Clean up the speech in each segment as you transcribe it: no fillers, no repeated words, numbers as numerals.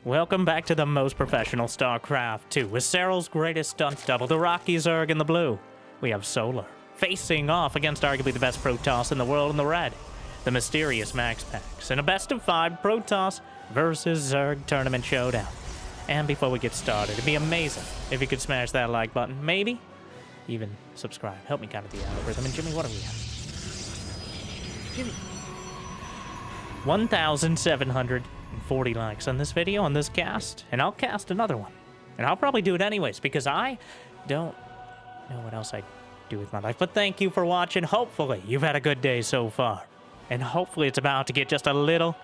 Welcome back to the most professional StarCraft 2 with Cyril's greatest stunt double, the Rocky Zerg in the blue. We have Solar facing off against arguably the best Protoss in the world in the red, the mysterious MaxPax, in a best of 5 Protoss versus Zerg tournament showdown. And before we get started, it'd be amazing if you could smash that like button, maybe even subscribe. Help me kind of the algorithm. And Jimmy, what do we have? Jimmy. 1,740 likes on this video, on this cast, and I'll cast another one. And I'll probably do it anyways, because I don't know what else I'd do with my life. But thank you for watching. Hopefully, you've had a good day so far. And hopefully it's about to get just a little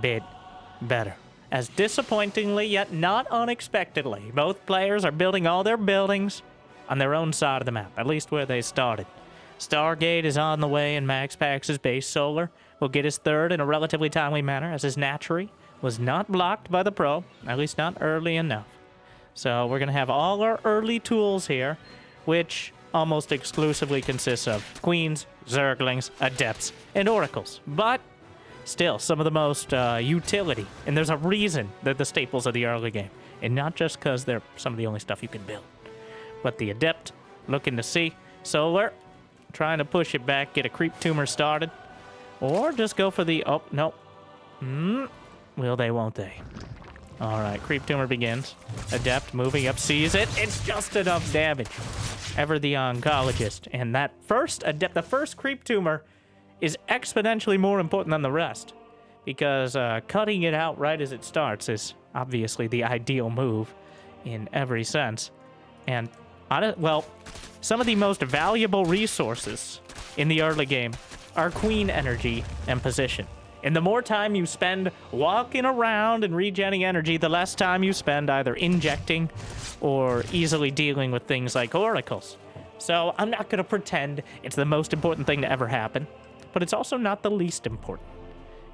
bit better. As disappointingly, yet not unexpectedly, both players are building all their buildings on their own side of the map, at least where they started. Stargate is on the way, and MaxPax's base Solar will get his third in a relatively timely manner, as his Natchery was not blocked by the Pro, at least not early enough. So we're going to have all our early tools here, which almost exclusively consists of Queens, Zerglings, Adepts, and Oracles. But still, some of the most utility, and there's a reason they're the staples of the early game, and not just because they're some of the only stuff you can build. But the Adept, looking to see Solar, trying to push it back, get a Creep Tumor started, or just go for the, oh, no. Will they, won't they? All right, Creep Tumor begins. Adept moving up, sees it. It's just enough damage. Ever the oncologist. And that first Adept, the first Creep Tumor is exponentially more important than the rest, because cutting it out right as it starts is obviously the ideal move in every sense. And, well, some of the most valuable resources in the early game are Queen energy and position. And the more time you spend walking around and regenning energy, the less time you spend either injecting or easily dealing with things like Oracles. So I'm not going to pretend it's the most important thing to ever happen, but it's also not the least important.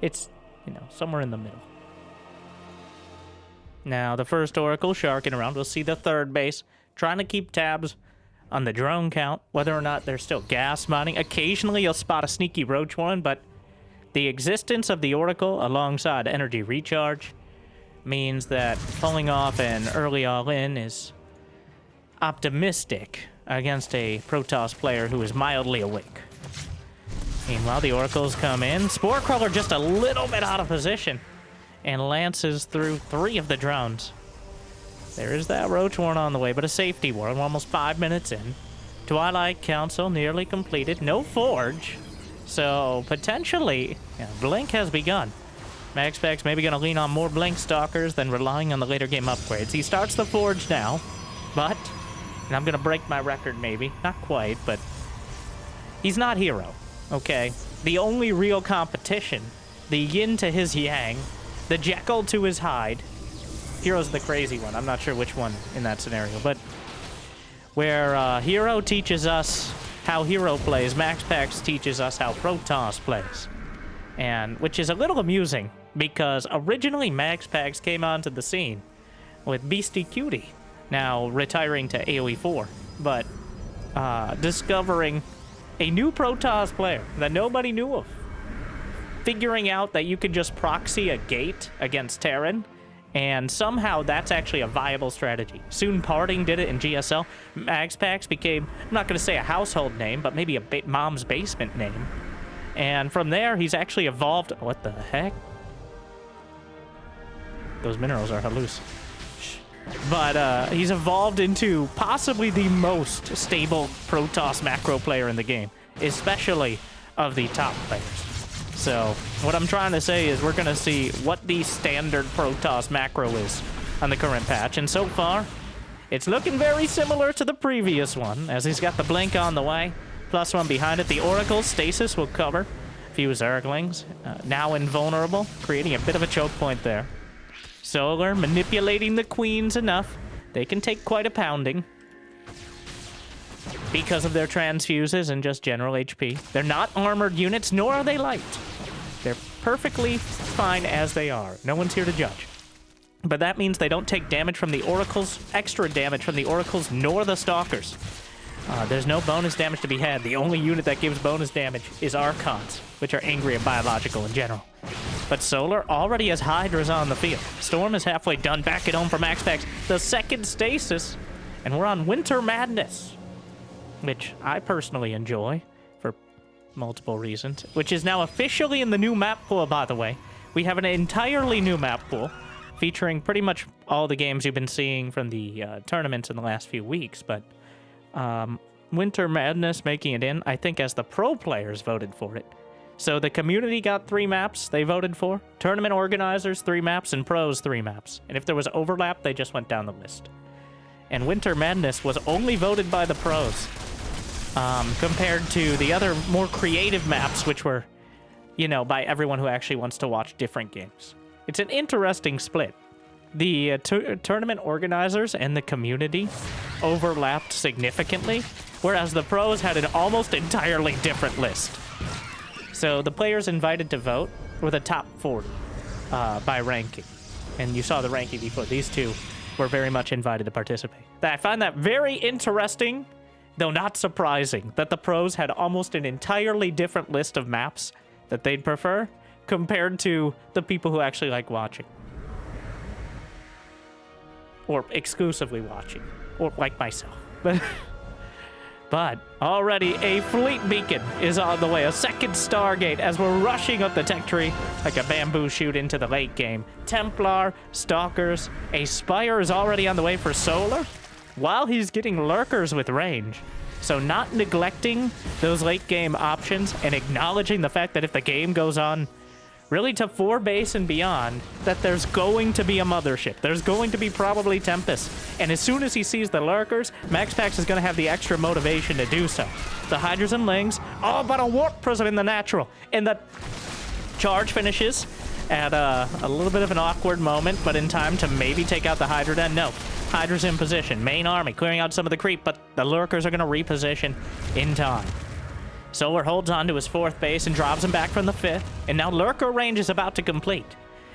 It's, somewhere in the middle. Now, the first Oracle sharking around. We'll see the third base, trying to keep tabs on the drone count, whether or not they're still gas mining. Occasionally, you'll spot a sneaky roach one, but the existence of the Oracle alongside energy recharge means that pulling off an early all-in is optimistic against a Protoss player who is mildly awake. Meanwhile, the Oracles come in. Sporecrawler just a little bit out of position and lances through 3 of the drones. There is that roach one on the way, but a safety one. We're almost 5 minutes in. Twilight Council nearly completed. No Forge. So, potentially, Blink has begun. MaxPax maybe going to lean on more Blink Stalkers than relying on the later game upgrades. He starts the Forge now, but, and I'm going to break my record maybe, not quite, but he's not Hero, okay? The only real competition, the yin to his yang, the Jekyll to his Hyde. Hero's the crazy one. I'm not sure which one in that scenario, but where Hero teaches us how Hero plays, MaxPax teaches us how Protoss plays. And which is a little amusing, because originally MaxPax came onto the scene with Beastie Cutie, now retiring to AoE 4, but discovering a new Protoss player that nobody knew of. Figuring out that you can just proxy a gate against Terran, and somehow that's actually a viable strategy. Soon Parting did it in GSL. MaxPax became, I'm not going to say a household name, but maybe a mom's basement name. And from there, he's actually evolved. What the heck? Those minerals are halluc. But he's evolved into possibly the most stable Protoss macro player in the game, especially of the top players. So, what I'm trying to say is we're going to see what the standard Protoss macro is on the current patch. And so far, it's looking very similar to the previous one, as he's got the Blink on the way, +1 behind it. The Oracle Stasis will cover a few Zerglings, now invulnerable, creating a bit of a choke point there. Solar manipulating the Queens enough. They can take quite a pounding because of their transfuses and just general HP. They're not armored units, nor are they light. They're perfectly fine as they are. No one's here to judge. But that means they don't take damage from the Oracles, extra damage from the Oracles, nor the Stalkers. There's no bonus damage to be had. The only unit that gives bonus damage is Archons, which are angry at biological in general. But Solar already has Hydras on the field. Storm is halfway done. Back at home for MaxPax. The second stasis. And we're on Winter Madness, which I personally enjoy for multiple reasons, which is now officially in the new map pool, by the way. We have an entirely new map pool featuring pretty much all the games you've been seeing from the tournaments in the last few weeks, but Winter Madness making it in, I think, as the pro players voted for it. So the community got 3 maps they voted for, tournament organizers 3 maps, and pros 3 maps. And if there was overlap, they just went down the list. And Winter Madness was only voted by the pros, compared to the other more creative maps, which were, you know, by everyone who actually wants to watch different games. It's an interesting split. The tournament organizers and the community overlapped significantly, whereas the pros had an almost entirely different list. So the players invited to vote were the top 40 by ranking. And you saw the ranking before. These two were very much invited to participate. I find that very interesting, though not surprising, that the pros had almost an entirely different list of maps that they'd prefer compared to the people who actually like watching. Or exclusively watching. Or like myself. But already a fleet beacon is on the way. A second Stargate as we're rushing up the tech tree like a bamboo shoot into the late game. Templar, Stalkers, a Spire is already on the way for Solar while he's getting Lurkers with range. So not neglecting those late game options and acknowledging the fact that if the game goes on really to 4 base and beyond, that there's going to be a mothership. There's going to be probably Tempest. And as soon as he sees the Lurkers, MaxPax is going to have the extra motivation to do so. The Hydras and Lings, oh, but a Warp Prism in the natural. And the charge finishes at a little bit of an awkward moment, but in time to maybe take out the Hydra Den. No, Hydra's in position. Main army clearing out some of the creep, but the Lurkers are going to reposition in time. Solar holds on to his 4th base and drops him back from the 5th. And now Lurker range is about to complete.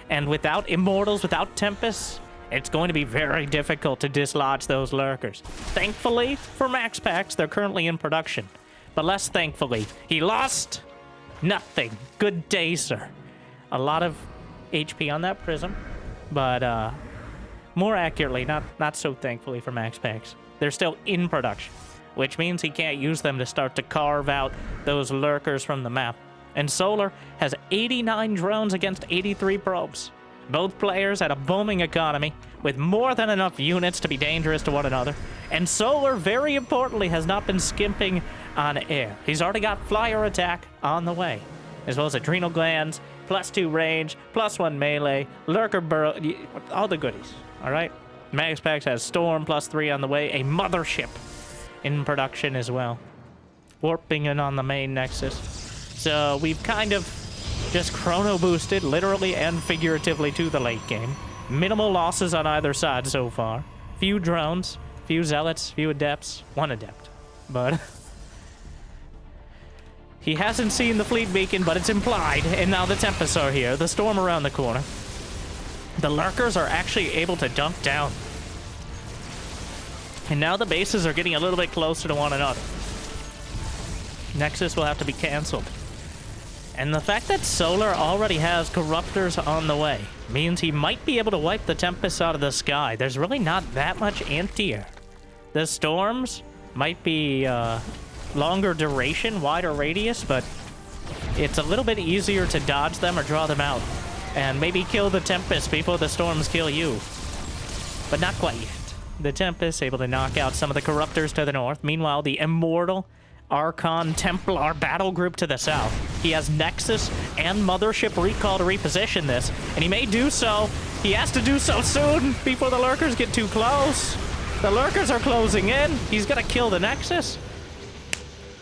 And without Immortals, without Tempests, it's going to be very difficult to dislodge those Lurkers. Thankfully, for MaxPax, they're currently in production. But less thankfully, he lost nothing. Good day, sir. A lot of HP on that Prism. But more accurately, not so thankfully for MaxPax, they're still in production, which means he can't use them to start to carve out those Lurkers from the map. And Solar has 89 drones against 83 probes. Both players at a booming economy, with more than enough units to be dangerous to one another. And Solar, very importantly, has not been skimping on air. He's already got Flyer Attack on the way, as well as Adrenal Glands, +2 range, +1 melee, Lurker Burrow, all the goodies, all right? MaxPax has Storm +3 on the way, a mothership in production as well. Warping in on the main Nexus. So we've kind of just chrono boosted, literally and figuratively, to the late game. Minimal losses on either side so far. Few drones, few Zealots, few Adepts, 1 Adept. But he hasn't seen the fleet beacon, but it's implied. And now the Tempests are here. The Storm around the corner. The Lurkers are actually able to dunk down. And now the bases are getting a little bit closer to one another. Nexus will have to be canceled. And the fact that Solar already has Corruptors on the way means he might be able to wipe the Tempests out of the sky. There's really not that much anti-air. The Storms might be longer duration, wider radius, but it's a little bit easier to dodge them or draw them out. And maybe kill the Tempest before the Storms kill you. But not quite yet. The Tempest able to knock out some of the Corruptors to the north. Meanwhile, the Immortal Archon Templar battle group to the south. He has Nexus and Mothership recall to reposition this, and he may do so. He has to do so soon before the Lurkers get too close. The Lurkers are closing in. He's gonna kill the Nexus.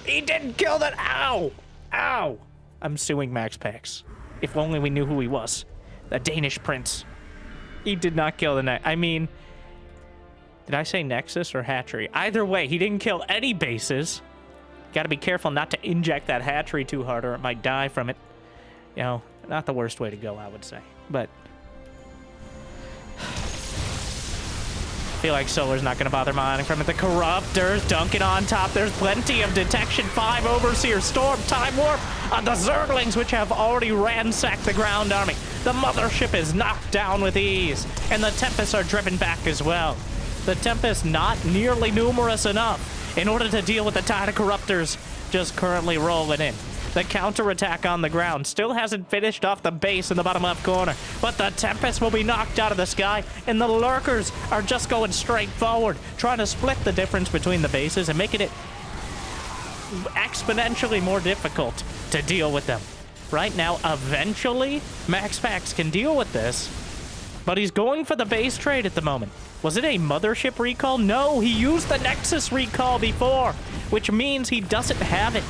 He didn't kill that. Ow! Ow! I'm suing MaxPax. If only we knew who he was. The Danish prince. He did not kill the Nexus. I mean, did I say Nexus or Hatchery? Either way, he didn't kill any bases. Gotta be careful not to inject that hatchery too hard or it might die from it. You know, not the worst way to go, I would say. But feel like Solar's not going to bother mining from it. The Corruptors dunking on top. There's plenty of detection. 5 Overseer, Storm, Time Warp on the Zerglings, which have already ransacked the ground army. The Mothership is knocked down with ease, and the Tempests are driven back as well. The Tempests not nearly numerous enough in order to deal with the tide of Corruptors just currently rolling in. The counterattack on the ground still hasn't finished off the base in the bottom left corner, but the Tempest will be knocked out of the sky, and the Lurkers are just going straight forward, trying to split the difference between the bases and making it exponentially more difficult to deal with them. Right now, eventually, MaxPax can deal with this, but he's going for the base trade at the moment. Was it a Mothership recall? No, he used the Nexus recall before, which means he doesn't have it.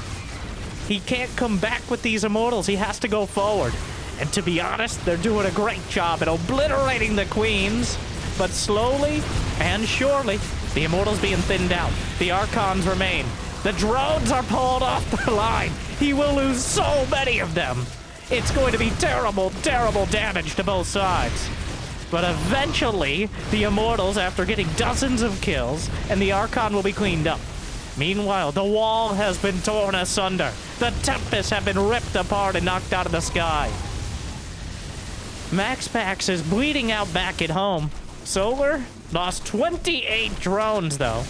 He can't come back with these Immortals. He has to go forward. And to be honest, they're doing a great job at obliterating the Queens. But slowly and surely, the Immortals being thinned out. The Archons remain. The drones are pulled off the line. He will lose so many of them. It's going to be terrible, terrible damage to both sides. But eventually, the Immortals, after getting dozens of kills, and the Archon will be cleaned up. Meanwhile, the wall has been torn asunder. The Tempests have been ripped apart and knocked out of the sky. MaxPax is bleeding out back at home. Solar lost 28 drones, though.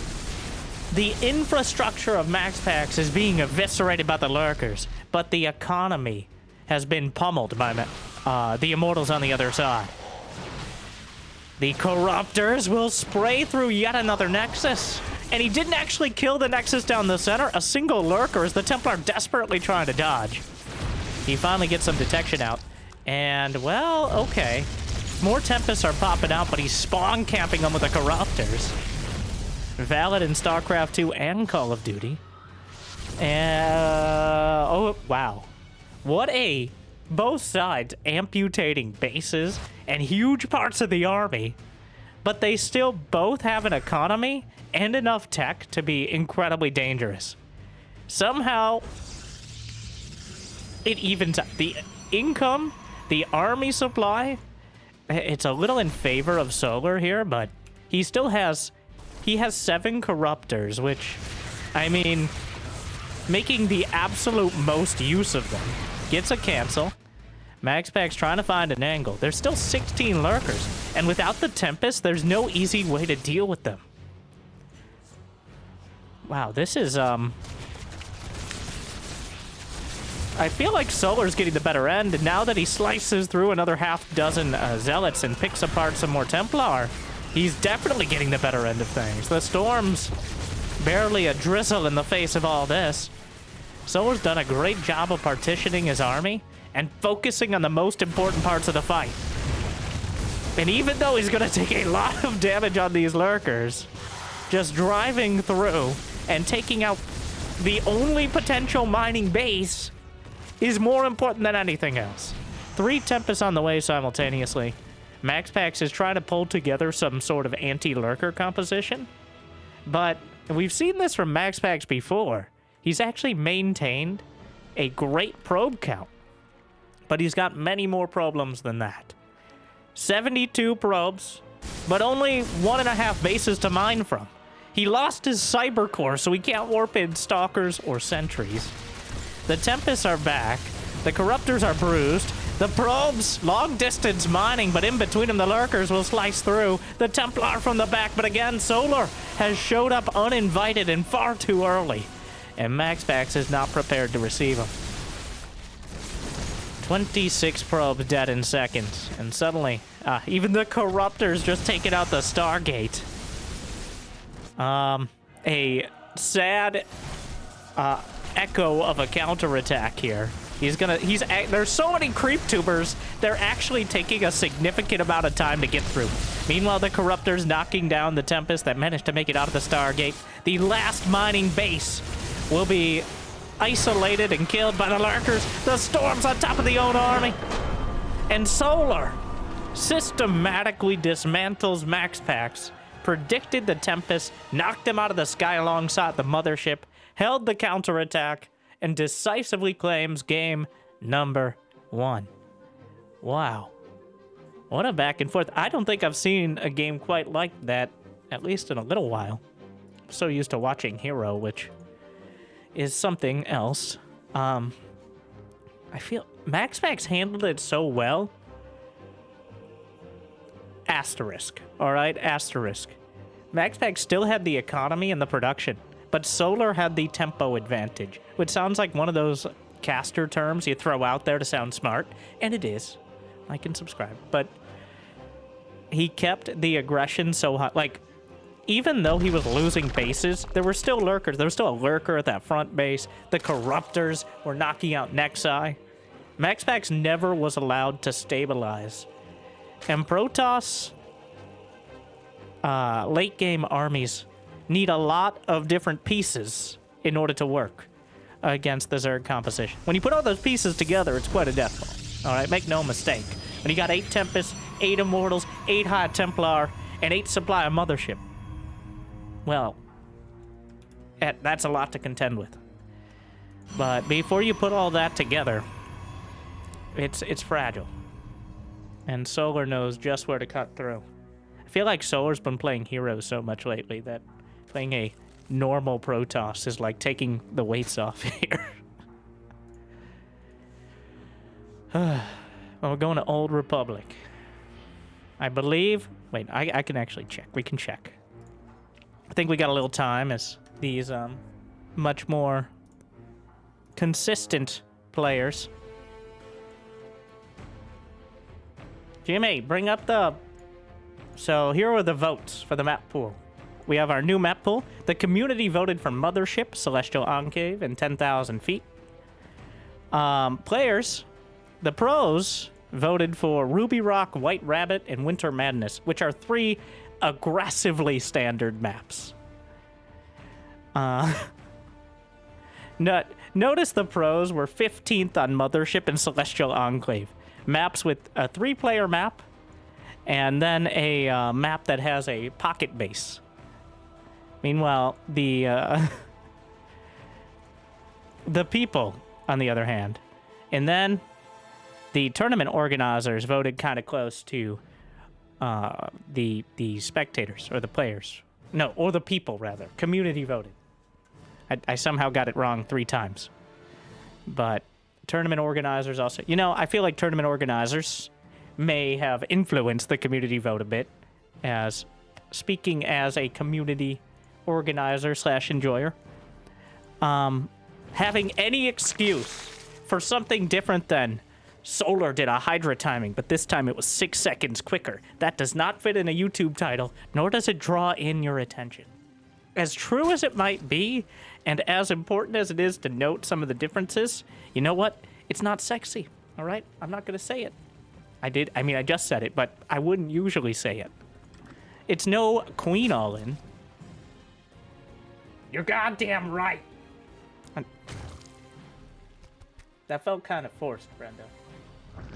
The infrastructure of MaxPax is being eviscerated by the Lurkers, but the economy has been pummeled by the Immortals on the other side. The Corruptors will spray through yet another Nexus. And he didn't actually kill the Nexus down the center. A single Lurker as the Templar desperately trying to dodge. He finally gets some detection out. And, well, okay. More Tempests are popping out, but he's spawn camping them with the Corruptors. Valid in StarCraft 2 and Call of Duty. Oh, wow. What a... Both sides amputating bases and huge parts of the army. But they still both have an economy and enough tech to be incredibly dangerous. Somehow, it evens out. The income, the army supply, it's a little in favor of Solar here, but he still has... He has 7 Corruptors, which, I mean, making the absolute most use of them. Gets a cancel. MaxPax trying to find an angle. There's still 16 Lurkers, and without the Tempest, there's no easy way to deal with them. Wow, this is, I feel like Solar's getting the better end, and now that he slices through another half dozen Zealots and picks apart some more Templar, he's definitely getting the better end of things. The Storm's barely a drizzle in the face of all this. Solar's done a great job of partitioning his army and focusing on the most important parts of the fight. And even though he's going to take a lot of damage on these Lurkers, just driving through and taking out the only potential mining base is more important than anything else. 3 Tempests on the way simultaneously. MaxPax is trying to pull together some sort of anti-Lurker composition, but we've seen this from MaxPax before. He's actually maintained a great probe count, but he's got many more problems than that. 72 probes, but only 1.5 bases to mine from. He lost his cyber core, so he can't warp in stalkers or sentries. The Tempests are back. The Corruptors are bruised. The probes, long distance mining, but in between them the Lurkers will slice through. The Templar from the back, but again, Solar has showed up uninvited and far too early. And MaxPax is not prepared to receive him. 26 probes dead in seconds. And suddenly, even the Corruptors just taking out the Stargate. A sad echo of a counterattack here. There's so many creep tubers, they're actually taking a significant amount of time to get through. Meanwhile, the Corruptors knocking down the Tempest that managed to make it out of the Stargate. The last mining base will be isolated and killed by the Lurkers. The Storm's on top of the own army. And Solar systematically dismantles MaxPax, predicted the Tempest, knocked him out of the sky alongside the Mothership, held the counterattack, and decisively claims game number 1. Wow. What a back and forth. I don't think I've seen a game quite like that at least in a little while. I'm so used to watching Hero, which is something else. I feel MaxPax handled it so well. Asterisk. All right, asterisk. MaxPax still had the economy and the production, but Solar had the tempo advantage, which sounds like one of those caster terms you throw out there to sound smart, and it is. Like and subscribe. But he kept the aggression so high. Like, even though he was losing bases, there were still lurkers. There was still a lurker at that front base. The Corruptors were knocking out Nexi. MaxPax never was allowed to stabilize. And Protoss late game armies need a lot of different pieces in order to work against the Zerg composition. When you put all those pieces together, it's quite a death blow. All right, make no mistake. When you got 8 Tempests, 8 Immortals, 8 High Templar, and 8 Supply of Mothership, well, that's a lot to contend with. But before you put all that together, it's fragile. And Solar knows just where to cut through. I feel like Solar's been playing Heroes so much lately that playing a normal Protoss is like taking the weights off here. Well, we're going to Old Republic. I believe... Wait, I can actually check. We can check. I think we got a little time as these much more consistent players. Jimmy, bring up the... So here are the votes for the map pool. We have our new map pool. The community voted for Mothership, Celestial Enclave, and 10,000 feet. Players, the pros voted for Ruby Rock, White Rabbit, and Winter Madness, which are 3 aggressively standard maps. Notice the pros were 15th on Mothership and Celestial Enclave. Maps with a 3-player map, and then a map that has a pocket base. Meanwhile, the people, on the other hand, and then the tournament organizers voted kind of close to the spectators or the players. No, or the people rather. Community voted. I somehow got it wrong 3 times, but tournament organizers also... You know, I feel like tournament organizers may have influenced the community vote a bit, as speaking as a community organizer / enjoyer. Having any excuse for something different than Solar did a Hydra timing, but this time it was 6 seconds quicker. That does not fit in a YouTube title, nor does it draw in your attention. As true as it might be, and as important as it is to note some of the differences, you know what? It's not sexy, all right? I'm not going to say it. I just said it, but I wouldn't usually say it. It's no Queen All-In. You're goddamn right. That felt kind of forced, Brenda.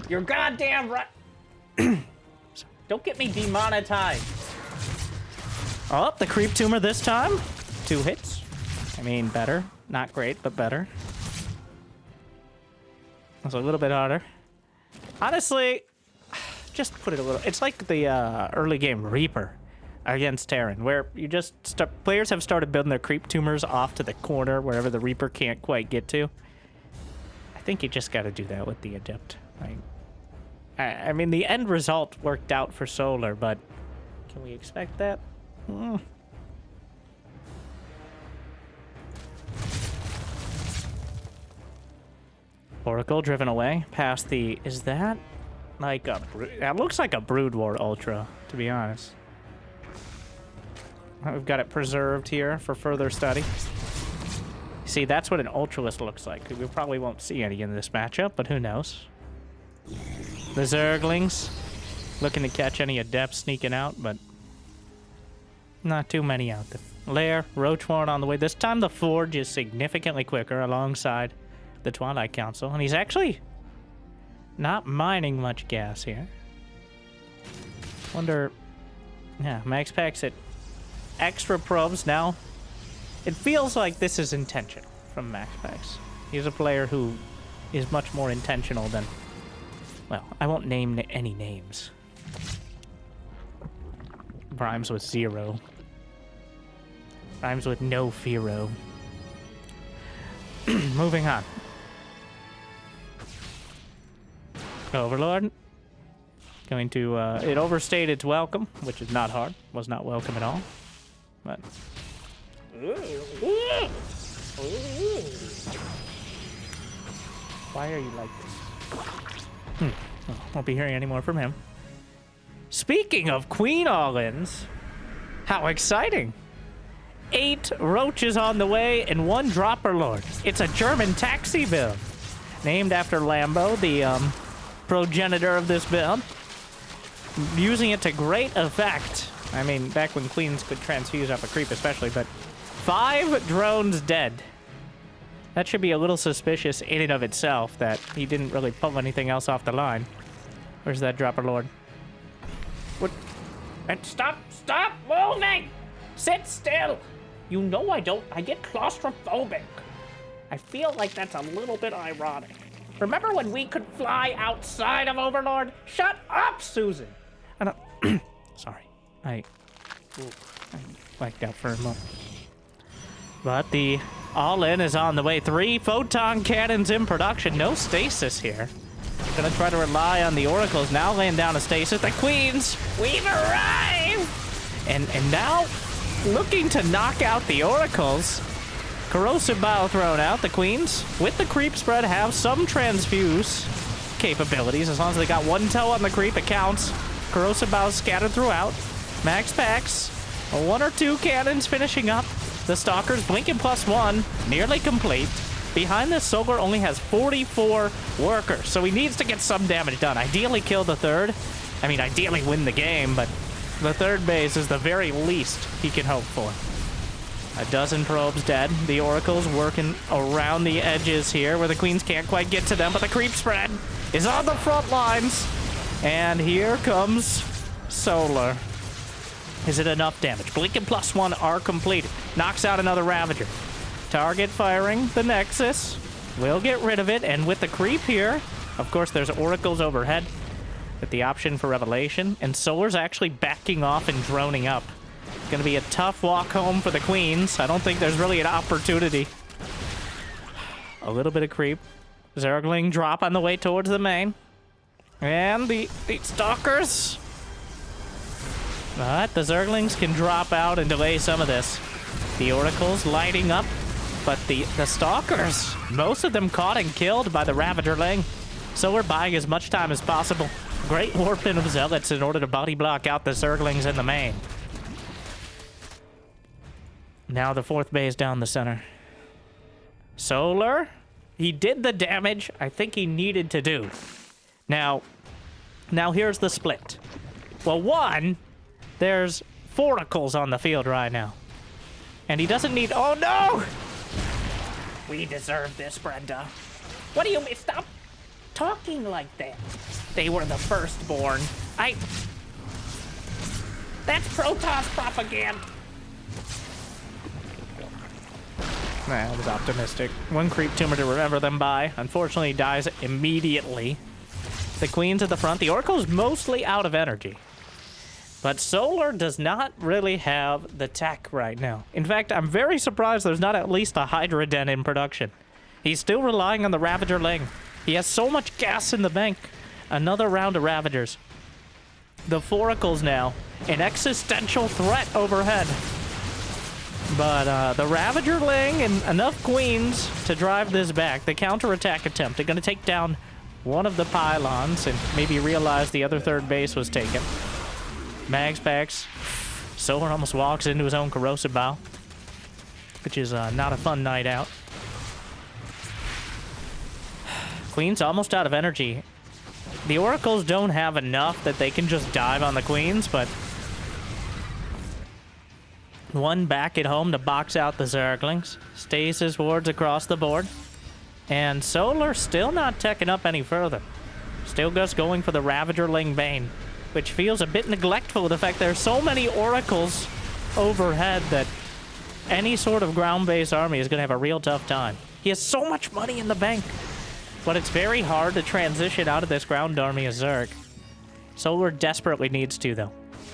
You're goddamn right. Don't get me demonetized. Oh, the creep tumor this time. 2 hits. I mean, better. Not great, but better. That's a little bit harder. Honestly, just put it a little... It's like the early game Reaper against Terran, where you just... Players have started building their creep tumors off to the corner wherever the Reaper can't quite get to. I think you just got to do that with the Adept. I mean, the end result worked out for Solar, but can we expect that? Oracle driven away past the... Is that like a... That looks like a Brood War Ultra, to be honest. We've got it preserved here for further study. See, that's what an Ultralist looks like. We probably won't see any in this matchup, but who knows? The Zerglings looking to catch any Adepts sneaking out, but not too many out there. Lair, Roachwarren on the way. This time the Forge is significantly quicker alongside the Twilight Council, and he's actually not mining much gas here. Wonder... Yeah, MaxPax at extra probes now. It feels like this is intentional from MaxPax. He's a player who is much more intentional than... Well, I won't name any names. Primes with 0. Rhymes with no Firo. Moving on. Overlord. Going to, it overstayed its welcome, which is not hard. Was not welcome at all. But... Why are you like this? Oh, won't be hearing any more from him. Speaking of Queen All-Ins, how exciting! 8 roaches on the way and 1 Dropper Lord. It's a German taxi build. Named after Lambo, the progenitor of this build. Using it to great effect. I mean, back when Queens could transfuse up a creep especially, but 5 drones dead. That should be a little suspicious in and of itself that he didn't really pull anything else off the line. Where's that Dropper Lord? What? And stop moving! Sit still! You know I get claustrophobic. I feel like that's a little bit ironic. Remember when we could fly outside of Overlord? Shut up, Susan! Sorry. I blacked out for a moment. But the All-In is on the way. 3 photon cannons in production. No stasis here. Gonna try to rely on the Oracles. Now laying down a stasis. The Queens! We've arrived! And now looking to knock out the Oracles. Corrosive Bile thrown out. The Queens, with the creep spread, have some transfuse capabilities. As long as they got 1 toe on the creep, it counts. Corrosive Bile scattered throughout. MaxPax, 1 or 2 cannons finishing up. The Stalkers blinking +1, nearly complete. Behind this, Solar only has 44 workers, so he needs to get some damage done. Ideally kill the 3rd. I mean, ideally win the game, but the 3rd base is the very least he can hope for. A dozen probes dead. The Oracles working around the edges here where the Queens can't quite get to them, but the creep spread is on the front lines. And here comes Solar. Is it enough damage? Blinking +1 are completed. Knocks out another Ravager. Target firing the Nexus. We'll get rid of it. And with the creep here, of course, there's Oracles overhead with the option for Revelation. And Solar's actually backing off and droning up. Gonna be a tough walk home for the Queens. I don't think there's really an opportunity. A little bit of creep. Zergling drop on the way towards the main. And the Stalkers. But the Zerglings can drop out and delay some of this. The Oracles lighting up. But the Stalkers, most of them caught and killed by the Ravager Ling. So we're buying as much time as possible. Great warping of Zealots in order to body block out the Zerglings in the main. Now the 4th base down the center. Solar, he did the damage I think he needed to do. Now here's the split. Well, 1, there's 4 Oracles on the field right now. And he doesn't need... Oh, no! We deserve this, Brenda. What do you mean? Stop talking like that. They were the firstborn. That's Protoss propaganda. Nah, I was optimistic. 1 creep tumor to remember them by. Unfortunately, dies immediately. The Queens at the front. The Oracle's mostly out of energy. But Solar does not really have the tech right now. In fact, I'm very surprised there's not at least a Hydra Den in production. He's still relying on the Ravager Ling. He has so much gas in the bank. Another round of Ravagers. The Foracles now. An existential threat overhead. But the Ravager Ling and enough Queens to drive this back. The counterattack attempt. They're going to take down one of the pylons and maybe realize the other 3rd base was taken. MaxPax. Solar almost walks into his own Corrosive Bile, which is not a fun night out. Queen's almost out of energy. The Oracles don't have enough that they can just dive on the Queens, but 1 back at home to box out the Zerglings. Stasis wards across the board. And Solar still not teching up any further. Still just going for the Ravager Ling Bane, which feels a bit neglectful of the fact there's so many Oracles overhead that any sort of ground-based army is going to have a real tough time. He has so much money in the bank, but it's very hard to transition out of this ground army as Zerg. Solar desperately needs to, though.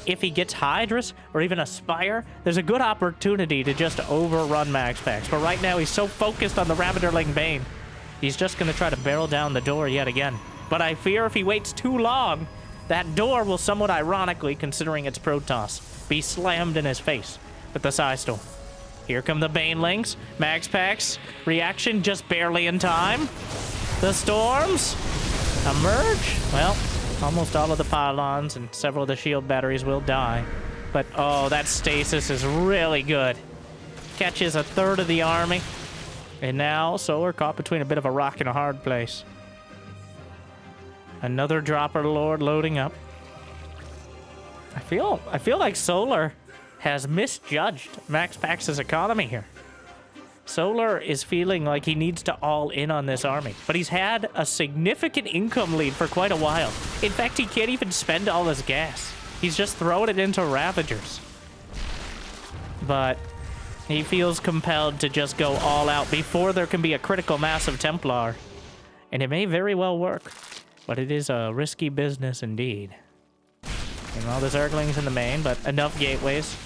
if he gets Hydras or even a Spire, there's a good opportunity to just overrun MaxPax. But right now, he's so focused on the Ravagerling Bane, he's just going to try to barrel down the door yet again. But I fear if he waits too long, that door will somewhat ironically, considering it's Protoss, be slammed in his face with the Psy Storm. Here come the Banelings. MaxPax, reaction just barely in time. The storms emerge. Well, almost all of the pylons and several of the shield batteries will die. But, oh, that stasis is really good. Catches a third of the army. And now, Solar caught between a bit of a rock and a hard place. Another Dropper Lord loading up. I feel like Solar has misjudged MaxPax's economy here. Solar is feeling like he needs to all in on this army, but he's had a significant income lead for quite a while. In fact, he can't even spend all his gas. He's just throwing it into Ravagers. But he feels compelled to just go all out before there can be a critical mass of Templar. And it may very well work, but it is a risky business indeed. And all the Zerglings in the main, but enough gateways.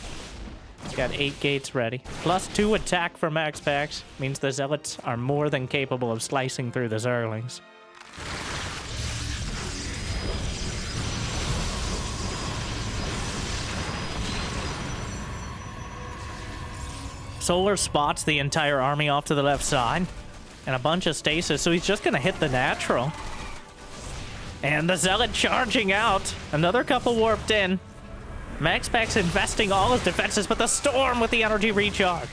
He's got 8 gates ready. +2 attack for MaxPax means the Zealots are more than capable of slicing through the Zerglings. Solar spots the entire army off to the left side. And a bunch of stasis, so he's just going to hit the natural. And the Zealot charging out. Another couple warped in. MaxPax investing all his defenses, but the Storm with the energy recharge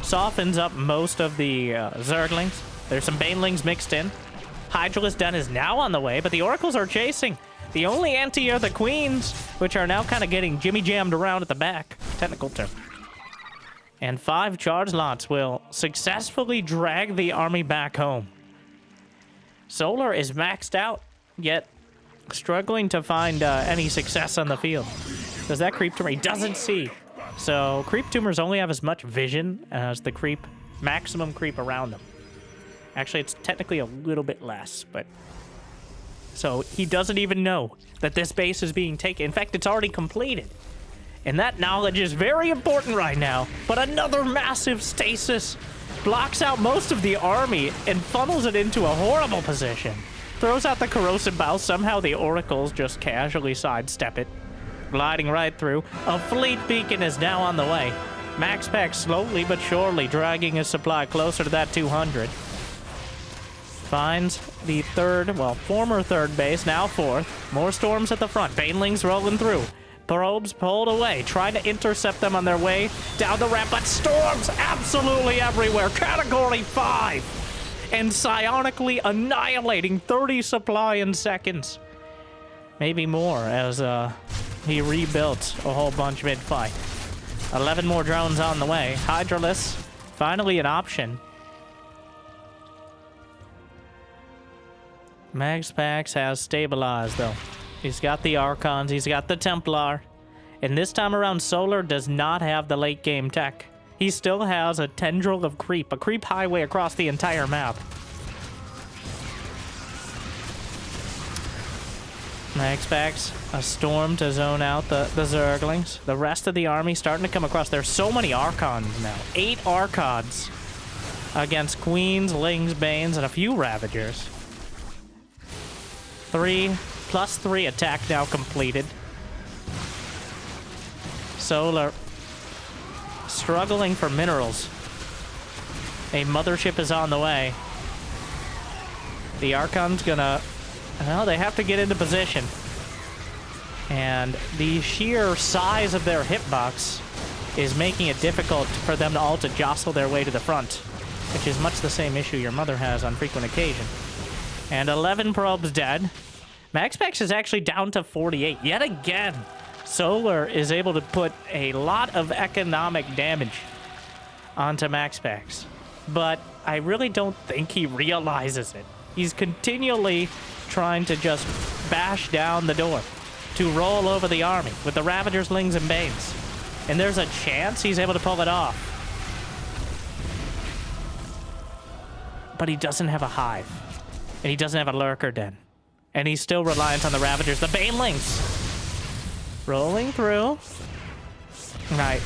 softens up most of the Zerglings. There's some Banelings mixed in. Hydralisk Den is now on the way, but the Oracles are chasing. The only anti are the Queens, which are now kind of getting jimmy-jammed around at the back. Technical term. And 5 charge lots will successfully drag the army back home. Solar is maxed out, yet struggling to find any success on the field. Does that creep tumor? He doesn't see. So creep tumors only have as much vision as the maximum creep around them. Actually, it's technically a little bit less, but... So he doesn't even know that this base is being taken. In fact, it's already completed. And that knowledge is very important right now. But another massive stasis blocks out most of the army and funnels it into a horrible position. Throws out the corrosive bow. Somehow the oracles just casually sidestep it. Gliding right through. A fleet beacon is now on the way. MaxPax slowly but surely dragging his supply closer to that 200. Finds the former third base, now fourth. More storms at the front. Banelings rolling through. Probes pulled away, trying to intercept them on their way down the ramp, but storms absolutely everywhere. Category 5. And psionically annihilating 30 supply in seconds. Maybe more as he rebuilt a whole bunch mid-fight. 11 more drones on the way. Hydralisk, finally an option. MaxPax has stabilized, though. He's got the Archons, he's got the Templar. And this time around, Solar does not have the late-game tech. He still has a tendril of creep, a creep highway across the entire map. MaxPax, a storm to zone out the Zerglings. The rest of the army starting to come across. There's so many Archons now. 8 Archons against Queens, Lings, Banes, and a few Ravagers. 3+3 attack now completed. Solar struggling for minerals. A mothership is on the way. The Archon's gonna... Well, they have to get into position. And the sheer size of their hitbox is making it difficult for them all to jostle their way to the front, which is much the same issue your mother has on frequent occasion. And 11 probes dead. MaxPax is actually down to 48. Yet again, Solar is able to put a lot of economic damage onto MaxPax. But I really don't think he realizes it. He's continually trying to just bash down the door to roll over the army with the Ravagers, Lings, and Banes. And there's a chance he's able to pull it off. But he doesn't have a hive. And he doesn't have a lurker den. And he's still reliant on the Ravagers. The Banelings Rolling through. Right.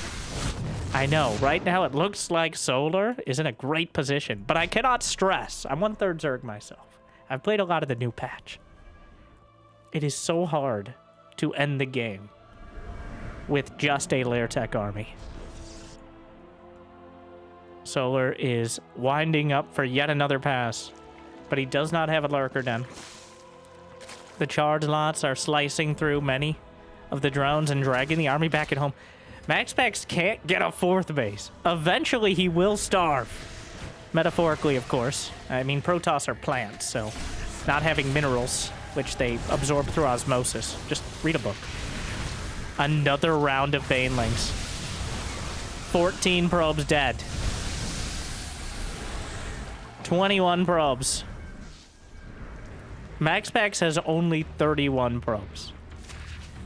I know, right now it looks like Solar is in a great position, but I cannot stress. I'm 1/3 Zerg myself. I've played a lot of the new patch. It is so hard to end the game with just a Lair Tech army. Solar is winding up for yet another pass, but he does not have a lurker den. The charge lots are slicing through many of the drones and dragging the army back at home. MaxPax can't get a 4th base. Eventually, he will starve. Metaphorically, of course. I mean, Protoss are plants, so not having minerals, which they absorb through osmosis. Just read a book. Another round of Banelings. 14 probes dead. 21 probes. MaxPax has only 31 probes,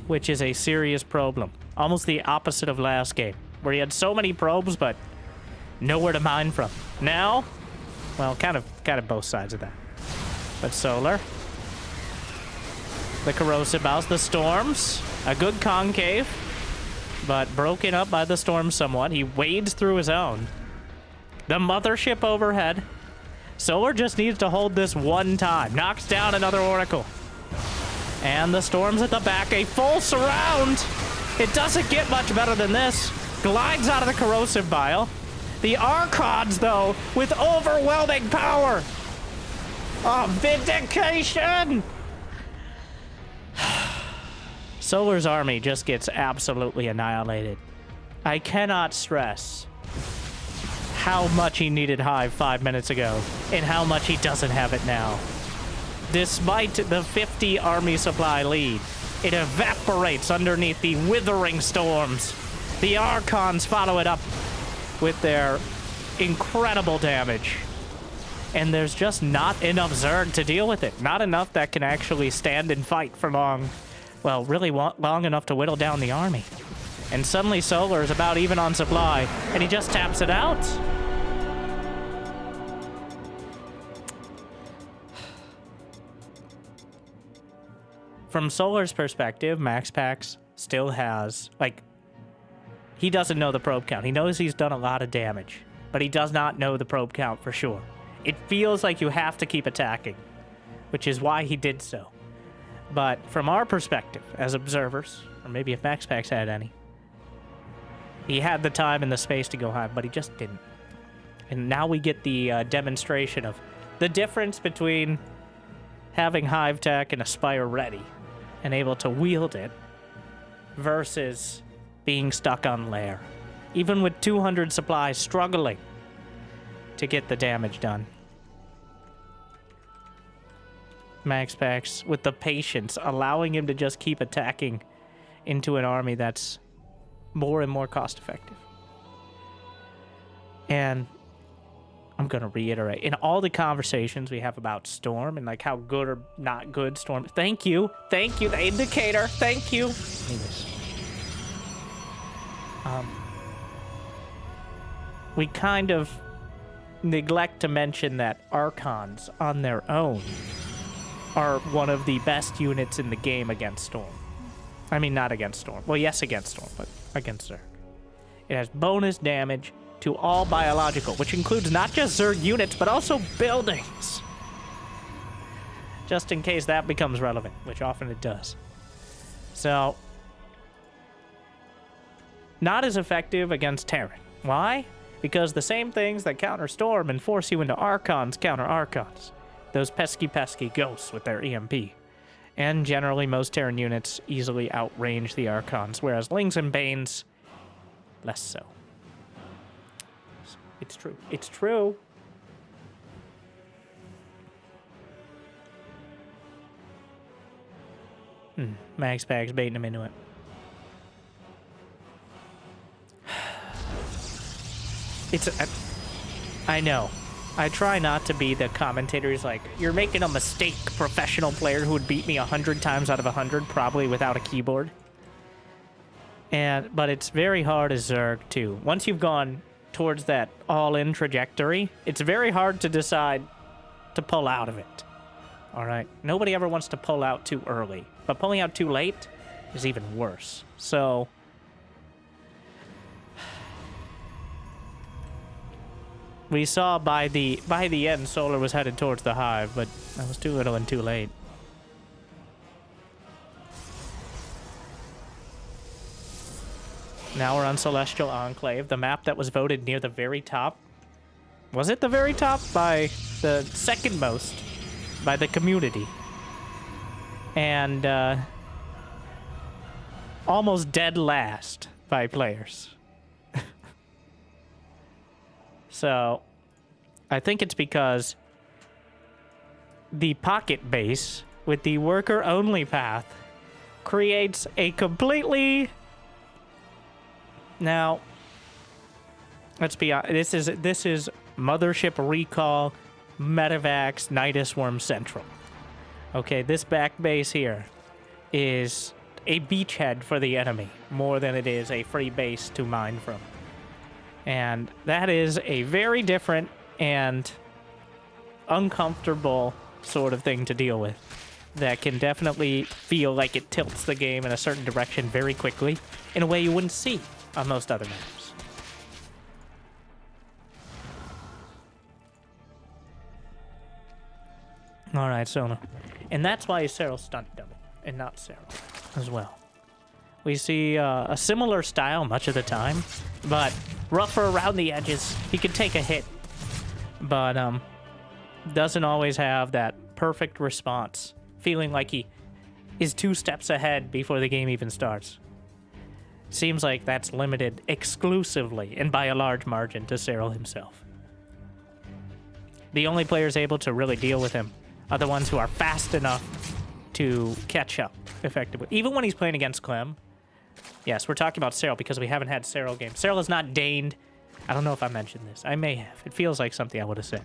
which is a serious problem. Almost the opposite of last game, where he had so many probes, but nowhere to mine from. Now, well, kind of both sides of that. But Solar, the corrosive mouse, the storms, a good concave, but broken up by the storm somewhat. He wades through his own. The mothership overhead. Solar just needs to hold this one time. Knocks down another Oracle. And the storms at the back, a full surround. It doesn't get much better than this. Glides out of the corrosive bile. The Archons, though, with overwhelming power. Oh, vindication! Solar's army just gets absolutely annihilated. I cannot stress how much he needed Hive 5 minutes ago and how much he doesn't have it now. Despite the 50 army supply lead, it evaporates underneath the withering storms. The Archons follow it up with their incredible damage. And there's just not enough Zerg to deal with it. Not enough that can actually stand and fight for long. Well, really long enough to whittle down the army. And suddenly Solar is about even on supply, and he just taps it out. From Solar's perspective, MaxPax still has, like, he doesn't know the probe count. He knows he's done a lot of damage, but he does not know the probe count for sure. It feels like you have to keep attacking, which is why he did so. But from our perspective, as observers, or maybe if MaxPax had any, he had the time and the space to go high, but he just didn't. And now we get the demonstration of the difference between having Hive Tech and Aspire ready and able to wield it versus being stuck on Lair. Even with 200 supplies, struggling to get the damage done. MaxPax, with the patience, allowing him to just keep attacking into an army that's more and more cost effective. And I'm going to reiterate, in all the conversations we have about Storm and like how good or not good Storm, thank you, the indicator, thank you. Anyways. We kind of neglect to mention that Archons on their own are one of the best units in the game against Storm. I mean, not against Storm. Well, yes, against Storm, but against Zerg. It has bonus damage to all biological, which includes not just Zerg units, but also buildings. Just in case that becomes relevant, which often it does. So, not as effective against Terran. Why? Because the same things that counter Storm and force you into Archons counter Archons. Those pesky ghosts with their EMP. And generally, most Terran units easily outrange the Archons, whereas Lings and Banes, less so. It's true. It's true. MaxPax baiting him into it. I know. I try not to be the commentator who's like, you're making a mistake, professional player who would beat me 100 times out of 100, probably without a keyboard. But it's very hard as Zerg, too. Once you've gone towards that all-in trajectory, it's very hard to decide to pull out of it. All right? Nobody ever wants to pull out too early. But pulling out too late, is even worse. So we saw by the end, Solar was headed towards the hive, but that was too little and too late. Now we're on Celestial Enclave, the map that was voted near the very top. Was it the very top? By the second most by the community. And almost dead last by players. So I think it's because the pocket base with the worker-only path creates a completely... Now, let's be honest, this is Mothership Recall, Metavax, Nidus Worm Central. Okay, this back base here is a beachhead for the enemy more than it is a free base to mine from. And that is a very different and uncomfortable sort of thing to deal with. That can definitely feel like it tilts the game in a certain direction very quickly in a way you wouldn't see on most other maps. Alright, Sona. And that's why Serral's stunt double, and not Serral as well. We see a similar style much of the time, but rougher around the edges. He can take a hit, but doesn't always have that perfect response, feeling like he is 2 steps ahead before the game even starts. Seems like that's limited exclusively, and by a large margin, to Serral himself. The only players able to really deal with him are the ones who are fast enough to catch up effectively. Even when he's playing against Clem. Yes, we're talking about Serral because we haven't had Serral games. Serral is not deigned. I don't know if I mentioned this. I may have. It feels like something I would have said.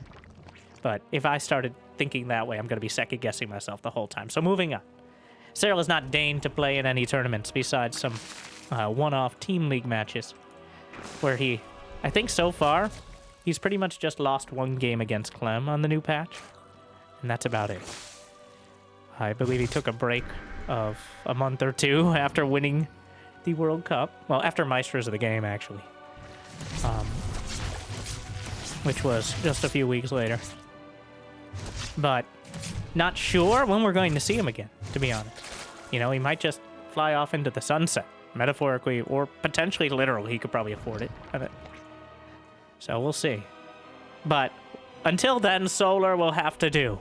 But if I started thinking that way, I'm going to be second-guessing myself the whole time. So moving on. Serral is not deigned to play in any tournaments besides some one-off Team League matches where he, I think so far, he's pretty much just lost 1 game against Clem on the new patch. And that's about it. I believe he took a break of a month or 2 after winning the World Cup. Well, after Meisters of the Game, actually. Which was just a few weeks later. But not sure when we're going to see him again, to be honest. You know, he might just fly off into the sunset, metaphorically, or potentially literally. He could probably afford it. So we'll see. But until then, Solar will have to do.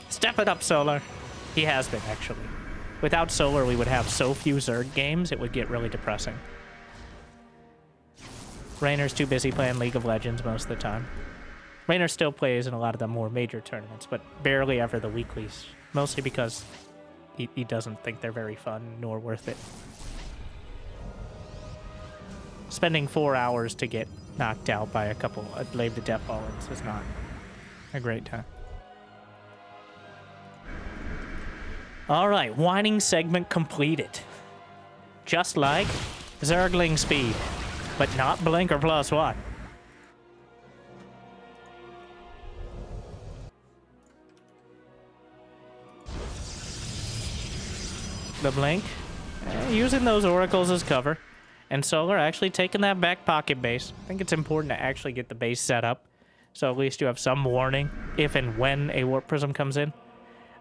Step it up, Solar. He has been, actually. Without Solar, we would have so few Zerg games, it would get really depressing. Raynor's too busy playing League of Legends most of the time. Raynor still plays in a lot of the more major tournaments, but barely ever the weeklies. Mostly because he doesn't think they're very fun, nor worth it. Spending 4 hours to get knocked out by a couple of Lave the Death Ballins is not a great time. Alright, whining segment completed. Just like Zergling speed, but not Blinker +1. The Blink, using those oracles as cover. And Solar actually taking that back pocket base. I think it's important to actually get the base set up, so at least you have some warning if and when a Warp Prism comes in.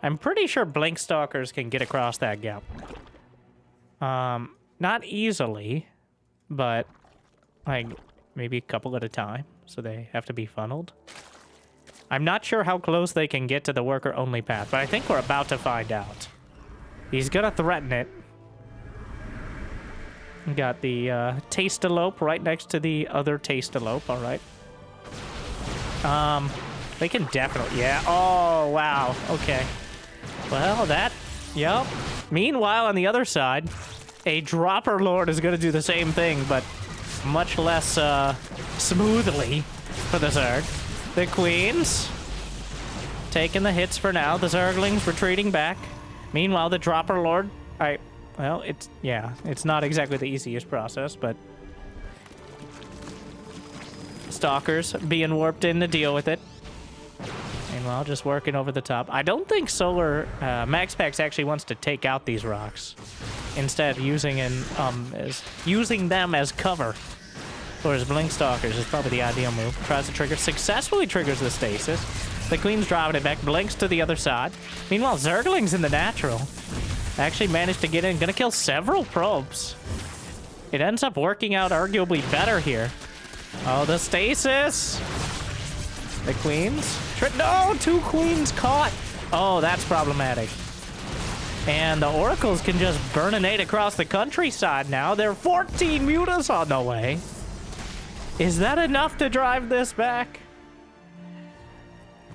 I'm pretty sure Blink Stalkers can get across that gap. Not easily, but like maybe a couple at a time, so they have to be funneled. I'm not sure how close they can get to the worker-only path, but I think we're about to find out. He's gonna threaten it. Got the Tastelope right next to the other Tastelope, alright. They can definitely, yeah, oh, wow, okay. Well, yep. Meanwhile, on the other side, a Dropper Lord is gonna do the same thing, but much less, smoothly for the Zerg. The Queens taking the hits for now, the Zerglings retreating back. Meanwhile, the Dropper Lord, well, it's not exactly the easiest process, but Stalkers being warped in to deal with it. Meanwhile, just working over the top. I don't think Solar MaxPax actually wants to take out these rocks. Instead, using them as cover for his Blink Stalkers is probably the ideal move. Tries to trigger, successfully triggers the stasis. The Queen's dropping it back, blinks to the other side. Meanwhile, Zergling's in the natural. Actually managed to get in, gonna kill several probes. It ends up working out arguably better here. Oh, the stasis! The Queens? No, 2 Queens caught! Oh, that's problematic. And the Oracles can just burn a nade across the countryside now. There are 14 mutas on the way. Is that enough to drive this back?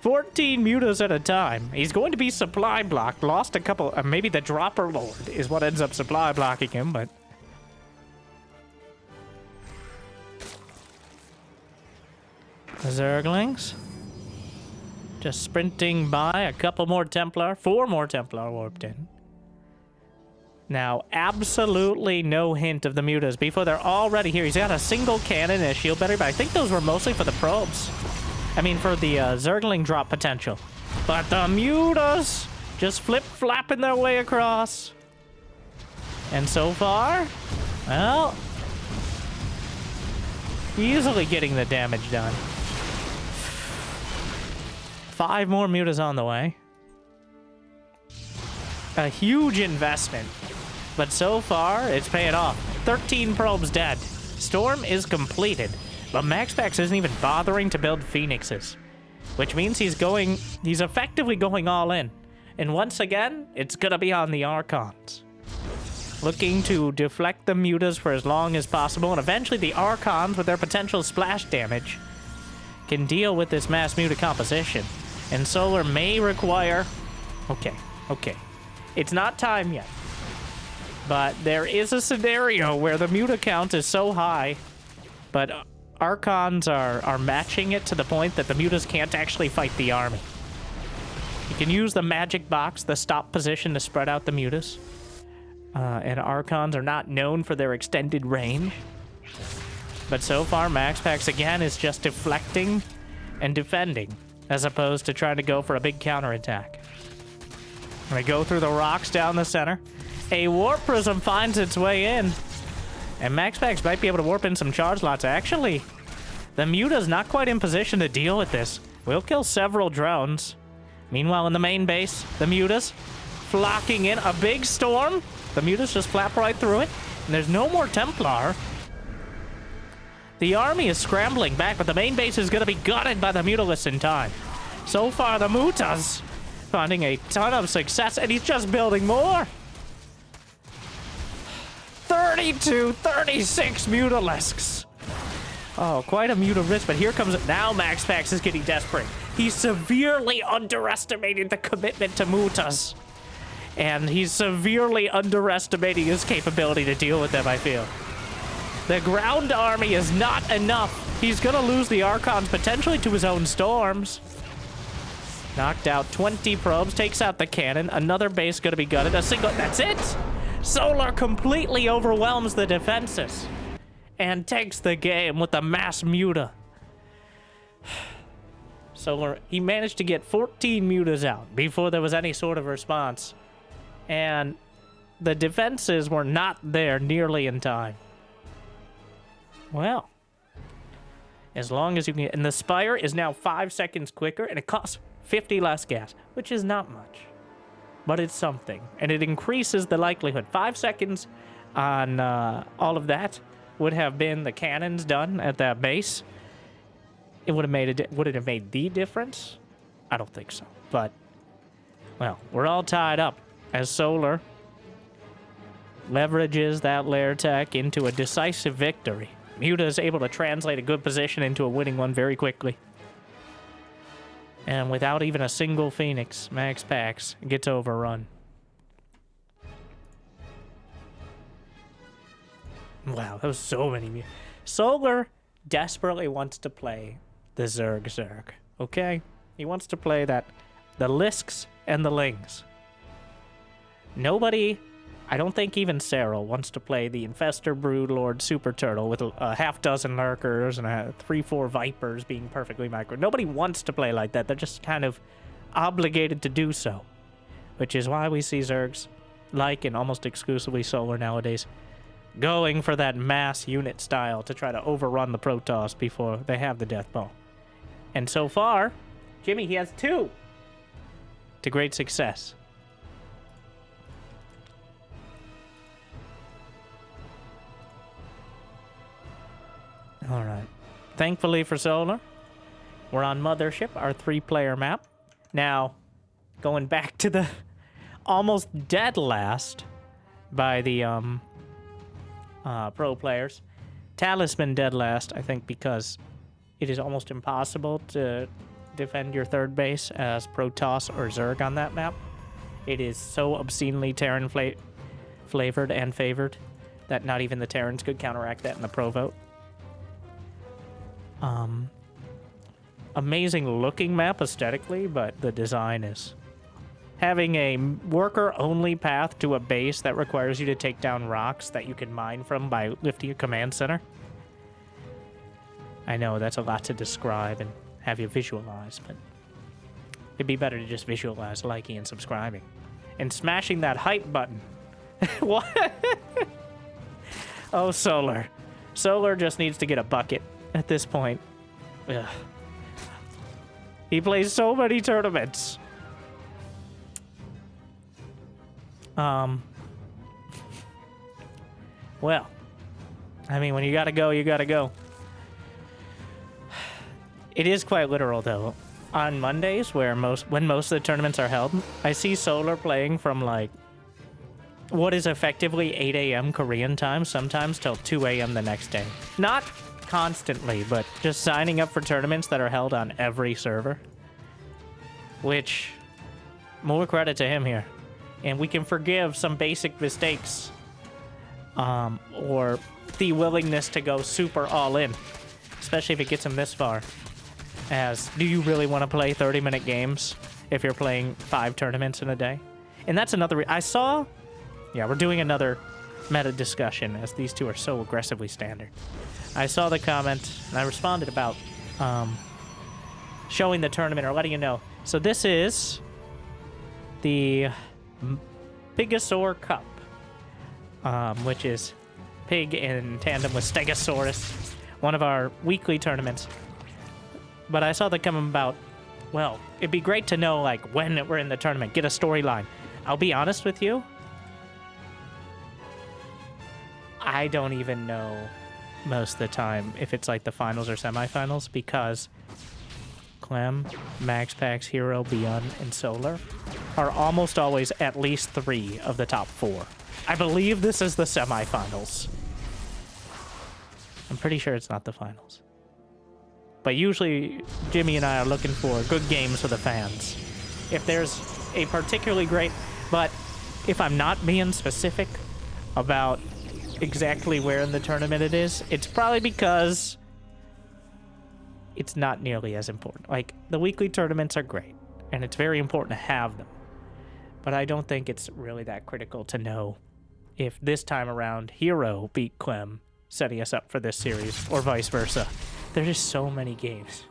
14 mutas at a time. He's going to be supply blocked. Lost a couple. Maybe the Dropper Lord is what ends up supply blocking him, but... The Zerglings. Just sprinting by. A couple more Templar. 4 more Templar warped in. Now, absolutely no hint of the mutas before they're already here. He's got a single cannon and a shield battery, but I think those were mostly for the probes. I mean, for the Zergling drop potential. But the mutas just flip-flapping their way across. And so far, well, easily getting the damage done. 5 more mutas on the way. A huge investment. But so far, it's paying off. 13 probes dead. Storm is completed. But MaxPax isn't even bothering to build Phoenixes. Which means he's effectively going all in. And once again, it's gonna be on the Archons. Looking to deflect the mutas for as long as possible, and eventually the Archons, with their potential splash damage, can deal with this mass muta composition. And Solar may require... Okay. It's not time yet. But there is a scenario where the muta count is so high, but Archons are matching it to the point that the mutas can't actually fight the army. You can use the magic box, the stop position, to spread out the mutas. And Archons are not known for their extended range. But so far, MaxPax again is just deflecting and defending, as opposed to trying to go for a big counterattack. We go through the rocks down the center. A Warp Prism finds its way in. And MaxPax might be able to warp in some charge lots. Actually, the muta's not quite in position to deal with this. We'll kill several drones. Meanwhile, in the main base, the mutas flocking in. A big storm. The mutas just flap right through it. And there's no more Templar. The army is scrambling back, but the main base is going to be gutted by the Mutalisks in time. So far, the mutas finding a ton of success, and he's just building more. 32, 36 Mutalisks. Oh, quite a muta risk, but here comes... Now MaxPax is getting desperate. He's severely underestimated the commitment to mutas. And he's severely underestimating his capability to deal with them, I feel. The ground army is not enough. He's gonna lose the Archons potentially to his own storms. Knocked out 20 probes, takes out the cannon. Another base gonna be gutted. A single... That's it! Solar completely overwhelms the defenses and takes the game with the mass muta. Solar, he managed to get 14 mutas out before there was any sort of response. And the defenses were not there nearly in time. Well, as long as you can... And the Spire is now 5 seconds quicker, and it costs 50 less gas, which is not much. But it's something, and it increases the likelihood. 5 seconds on all of that would have been the cannons done at that base. It would have made would it have made the difference? I don't think so. But well, we're all tied up as Solar leverages that lair tech into a decisive victory. Muta is able to translate a good position into a winning one very quickly. And without even a single Phoenix, MaxPax gets overrun. Wow, that was so many. Solar desperately wants to play the Zerg, okay? He wants to play the Lisks and the Lings. Nobody I don't think even Cyril wants to play the Infestor Broodlord Super Turtle with a half dozen Lurkers and 3-4 Vipers being perfectly micro. Nobody wants to play like that. They're just kind of obligated to do so, which is why we see Zergs, like and almost exclusively Solar nowadays, going for that mass unit style to try to overrun the Protoss before they have the Death Ball. And so far, Jimmy, he has 2 to great success. All right. Thankfully for Solar, we're on Mothership, our 3-player map. Now, going back to the almost dead last by the pro players. Talisman dead last, I think, because it is almost impossible to defend your third base as Protoss or Zerg on that map. It is so obscenely Terran flavored and favored that not even the Terrans could counteract that in the pro vote. Amazing looking map aesthetically, but the design is having a worker-only path to a base that requires you to take down rocks that you can mine from by lifting a command center. I know that's a lot to describe and have you visualize, but it'd be better to just visualize liking and subscribing and smashing that hype button. What? Oh, Solar. Solar just needs to get a bucket at this point. Ugh. He plays so many tournaments. Well, I mean, when you gotta go, you gotta go. It is quite literal, though. On Mondays, when most of the tournaments are held, I see Solar playing from, like, what is effectively 8 a.m. Korean time, sometimes till 2 a.m. the next day. Not constantly, but just signing up for tournaments that are held on every server. Which, more credit to him here. And we can forgive some basic mistakes. Or the willingness to go super all in. Especially if it gets him this far. As, do you really want to play 30-minute games if you're playing 5 tournaments in a day? And that's another... Yeah, we're doing another meta discussion, as these two are so aggressively standard. I saw the comment, and I responded about showing the tournament or letting you know. So this is the Pigosaurus Cup, which is Pig in tandem with Stegosaurus, one of our weekly tournaments. But I saw the comment about, well, it'd be great to know, like, when we're in the tournament, get a storyline. I'll be honest with you, I don't even know most of the time if it's like the finals or semifinals, because Clem, MaxPax, Hero, Beyond, and Solar are almost always at least 3 of the top 4. I believe this is the semifinals. I'm pretty sure it's not the finals. But usually Jimmy and I are looking for good games for the fans. If there's a particularly great... But if I'm not being specific about exactly where in the tournament it is, it's probably because it's not nearly as important. Like, the weekly tournaments are great, and it's very important to have them. But I don't think it's really that critical to know if this time around Hero beat Clem, setting us up for this series, or vice versa. There's just so many games.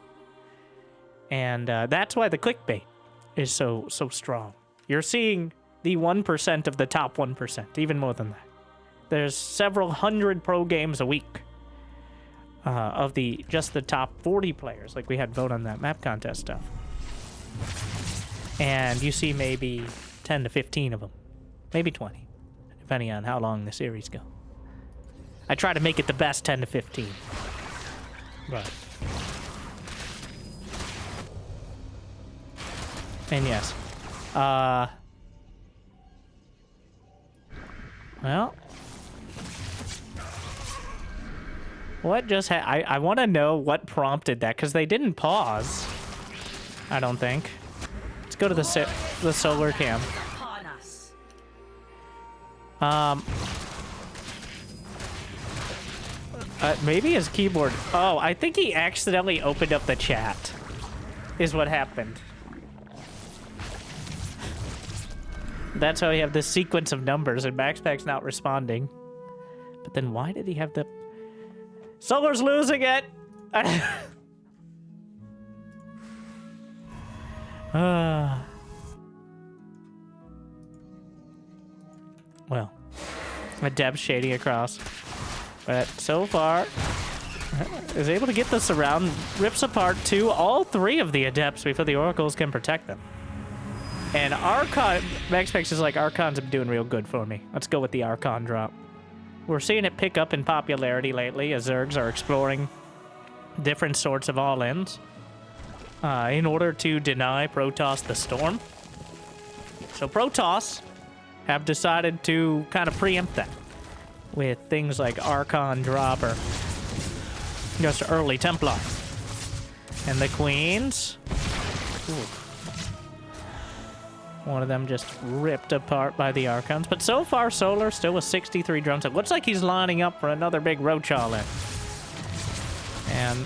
And that's why the clickbait is so strong. You're seeing the 1% of the top 1%, even more than that. There's several hundred pro games a week of just the top 40 players, like we had vote on that map contest stuff. And you see maybe 10 to 15 of them, maybe 20, depending on how long the series go. I try to make it the best 10 to 15. But... And yes. Well... What just I want to know what prompted that, because they didn't pause, I don't think. Let's go to the Solar cam. Maybe his keyboard... Oh, I think he accidentally opened up the chat, is what happened. That's how we have this sequence of numbers, and MaxPax's not responding. But then why did he have the... Solar's losing it! Well, Adept shading across. But so far, is able to get the surround, rips apart all three of the Adepts before the Oracles can protect them. And Archon, MaxPax is like, Archon's been doing real good for me. Let's go with the Archon drop. We're seeing it pick up in popularity lately as Zergs are exploring different sorts of all-ins in order to deny Protoss the Storm. So Protoss have decided to kind of preempt that with things like Archon drop or just early Templar. And the Queens... Ooh. One of them just ripped apart by the Archons. But so far, Solar still with 63 drones. It looks like he's lining up for another big roach all-in. And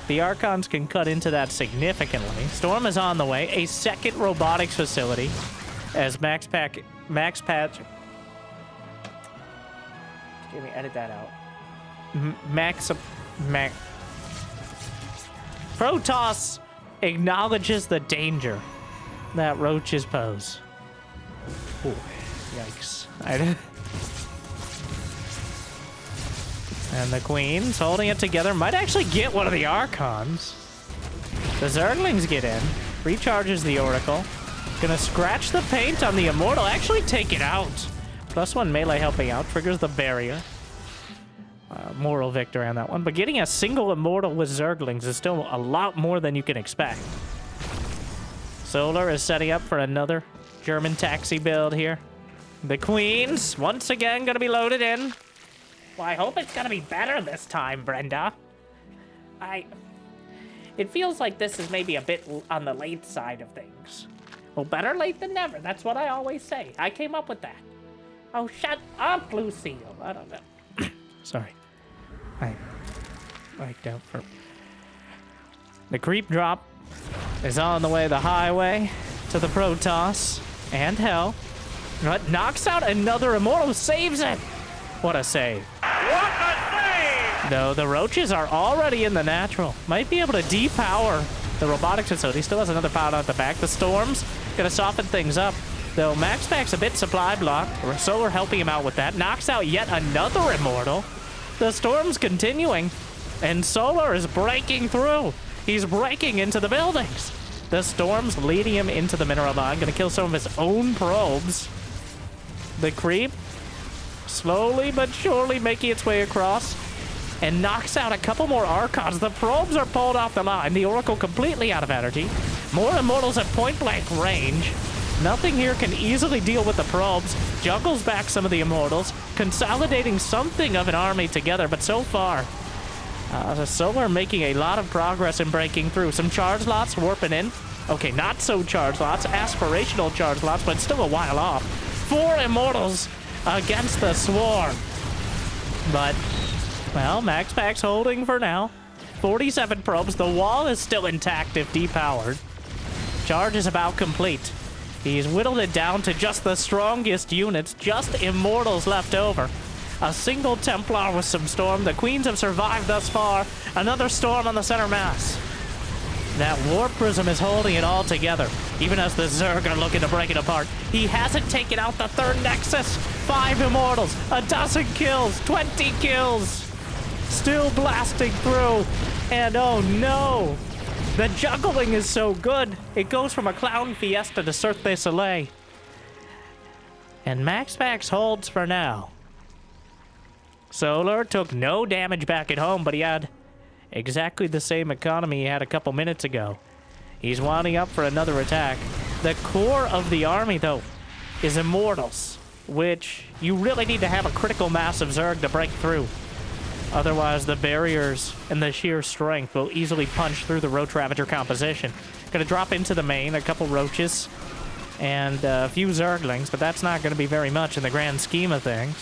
the Archons can cut into that significantly. Storm is on the way. A second robotics facility as MaxPax... Excuse me, edit that out. Protoss acknowledges the danger that roaches pose. Ooh, yikes. And the Queens holding it together might actually get one of the Archons. The Zerglings get in, recharges the Oracle. Gonna scratch the paint on the Immortal, actually take it out. +1 melee helping out, triggers the barrier. Moral victory on that one. But getting a single Immortal with Zerglings is still a lot more than you can expect. Solar is setting up for another German taxi build here. The Queens, once again, gonna be loaded in. Well, I hope it's gonna be better this time, Brenda. It feels like this is maybe a bit on the late side of things. Well, better late than never. That's what I always say. I came up with that. Oh, shut up, Lucille. I don't know. Sorry. I wiped out for... The creep drop is on the way the highway to the Protoss and Hell. But knocks out another Immortal, saves it. What a save. What a save! Though the Roaches are already in the natural. Might be able to depower the robotics facility. Still has another power at the back. The Storm's gonna soften things up. Though MaxPax a bit supply blocked. Solar helping him out with that. Knocks out yet another Immortal. The Storm's continuing. And Solar is breaking through. He's breaking into the buildings. The Storm's leading him into the mineral line. Gonna kill some of his own probes. The creep slowly but surely making its way across and knocks out a couple more Archons. The probes are pulled off the line. The Oracle completely out of energy. More Immortals at point-blank range. Nothing here can easily deal with the probes. Juggles back some of the Immortals, consolidating something of an army together, but so far, the Solar making a lot of progress in breaking through. Some charge lots warping in. Okay, not so charge lots, aspirational charge lots, but still a while off. 4 Immortals against the Swarm. But, well, MaxPax holding for now. 47 probes. The wall is still intact if depowered. Charge is about complete. He's whittled it down to just the strongest units, just Immortals left over. A single Templar with some Storm. The Queens have survived thus far. Another Storm on the center mass. That Warp Prism is holding it all together, even as the Zerg are looking to break it apart. He hasn't taken out the third Nexus. 5 Immortals, a dozen kills, 20 kills. Still blasting through. And oh no, the juggling is so good. It goes from a Clown Fiesta to Cirque du Soleil. And MaxPax holds for now. Solar took no damage back at home, but he had exactly the same economy he had a couple minutes ago. He's winding up for another attack. The core of the army, though, is Immortals, which you really need to have a critical mass of Zerg to break through. Otherwise, the barriers and the sheer strength will easily punch through the Roach Ravager composition. Gonna drop into the main, a couple Roaches, and a few Zerglings, but that's not gonna be very much in the grand scheme of things.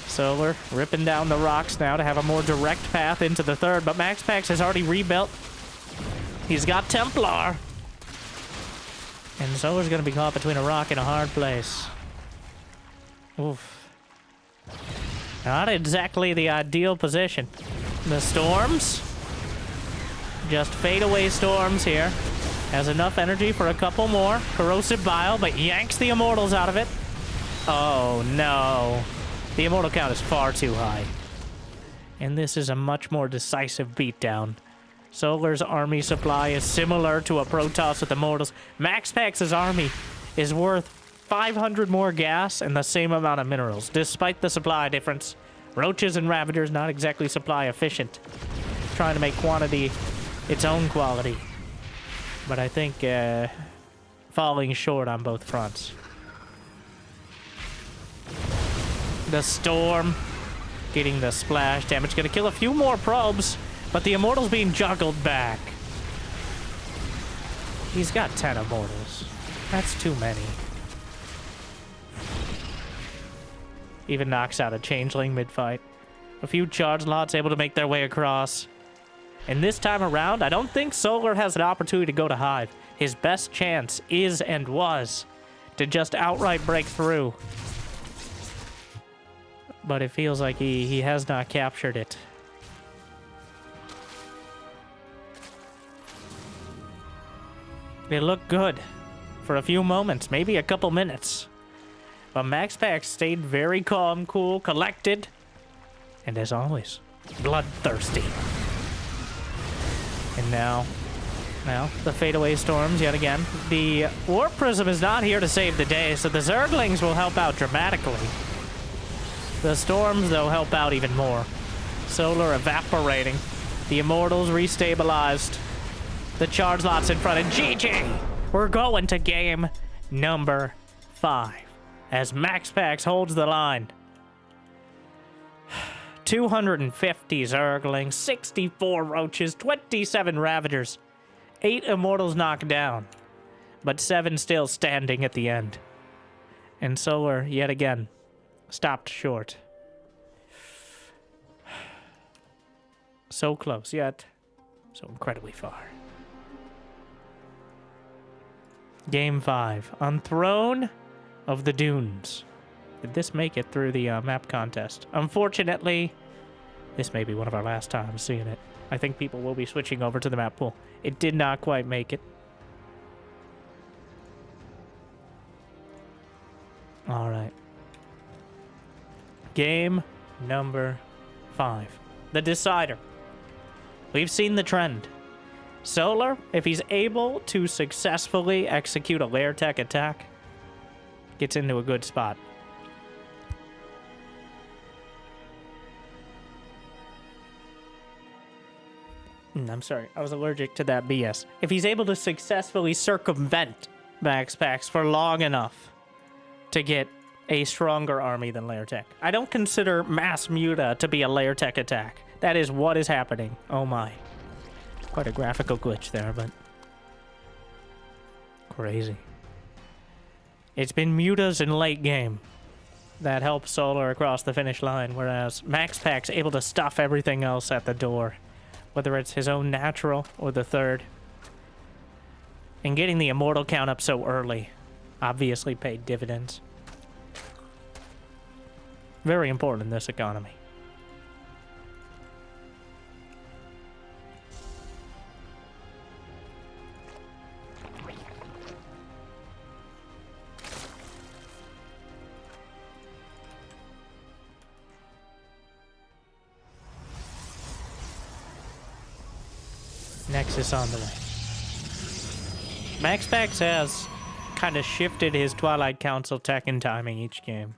Solar ripping down the rocks now to have a more direct path into the third, but MaxPax has already rebuilt. He's got Templar. And Solar's gonna be caught between a rock and a hard place. Oof. Not exactly the ideal position. The storms? Just fadeaway storms here. Has enough energy for a couple more. Corrosive Bile, but yanks the Immortals out of it. Oh, no. The Immortal count is far too high. And this is a much more decisive beatdown. Solar's army supply is similar to a Protoss with Immortals. MaxPax's army is worth 500 more gas and the same amount of minerals, despite the supply difference. Roaches and Ravagers not exactly supply efficient. Trying to make quantity its own quality. But I think falling short on both fronts. The Storm getting the splash damage. Gonna kill a few more probes, but the Immortals being juggled back. He's got 10 Immortals. That's too many. Even knocks out a Changeling mid-fight. A few charge lots able to make their way across. And this time around, I don't think Solar has an opportunity to go to Hive. His best chance is and was to just outright break through. But it feels like he has not captured it. It looked good for a few moments, maybe a couple minutes. But MaxPax stayed very calm, cool, collected, and as always, bloodthirsty. And now, the fadeaway storms yet again. The Warp Prism is not here to save the day, so the Zerglings will help out dramatically. The storms, though, help out even more. Solar evaporating. The Immortals restabilized. The charge lots in front, and GG! We're going to game number 5. As MaxPax holds the line. 250 Zerglings, 64 Roaches, 27 Ravagers, 8 Immortals knocked down, but 7 still standing at the end. And Solar, yet again, stopped short. So close, yet so incredibly far. Game 5, on Throne of the Dunes. Did this make it through the map contest? Unfortunately, this may be one of our last times seeing it. I think people will be switching over to the map pool. It did not quite make it. All right. Game number 5. The decider. We've seen the trend. Solar, if he's able to successfully execute a lair tech attack, gets into a good spot. I'm sorry, I was allergic to that BS. If he's able to successfully circumvent MaxPax for long enough to get a stronger army than lair tech. I don't consider Mass Muta to be a lair tech attack. That is what is happening. Oh my. Quite a graphical glitch there, but crazy. It's been mutas in late game that help Solar across the finish line, whereas MaxPax able to stuff everything else at the door, whether it's his own natural or the third. And getting the Immortal count up so early obviously paid dividends. Very important in this economy. Nexus on the way. MaxPax has kind of shifted his Twilight Council tech and timing each game.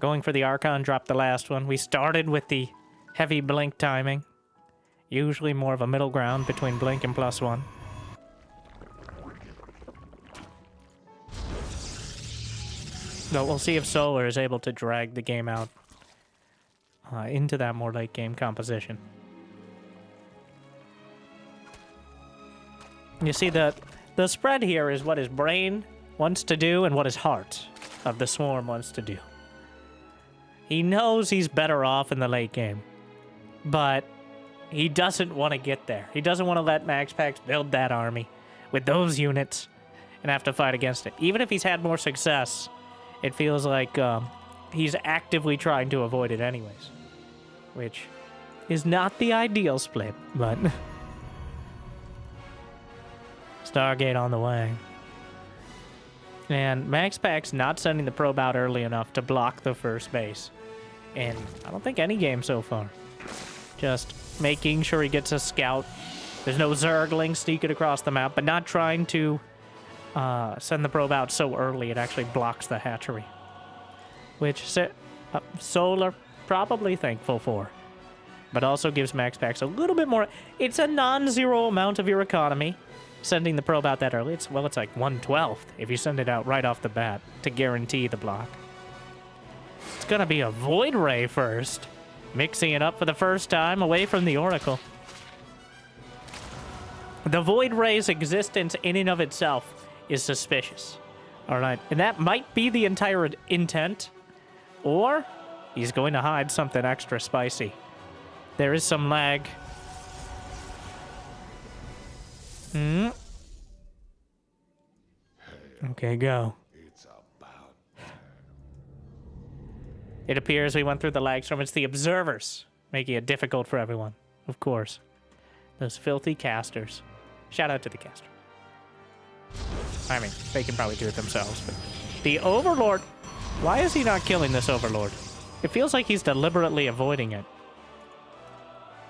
Going for the Archon, dropped the last one. We started with the heavy blink timing. Usually more of a middle ground between blink and +1. But we'll see if Solar is able to drag the game out into that more late game composition. You see, the spread here is what his brain wants to do and what his heart of the Swarm wants to do. He knows he's better off in the late game, but he doesn't want to get there. He doesn't want to let MaxPax build that army with those units and have to fight against it. Even if he's had more success, it feels like he's actively trying to avoid it anyways. Which is not the ideal split, but... Stargate on the way. And MaxPax not sending the probe out early enough to block the first base. And I don't think any game so far. Just making sure he gets a scout. There's no Zergling sneaking across the map, but not trying to send the probe out so early it actually blocks the hatchery. Which Solar probably thankful for. But also gives MaxPax a little bit more... It's a non-zero amount of your economy. Sending the probe out that early. It's like 1/12 if you send it out right off the bat to guarantee the block. It's going to be a Void Ray first. Mixing it up for the first time away from the Oracle. The Void Ray's existence in and of itself is suspicious. Alright, and that might be the entire intent. Or he's going to hide something extra spicy. There is some lag. Okay, go. It appears we went through the lag storm. It's the observers making it difficult for everyone. Of course. Those filthy casters. Shout out to the caster. I mean, they can probably do it themselves, but... The Overlord... Why is he not killing this Overlord? It feels like he's deliberately avoiding it.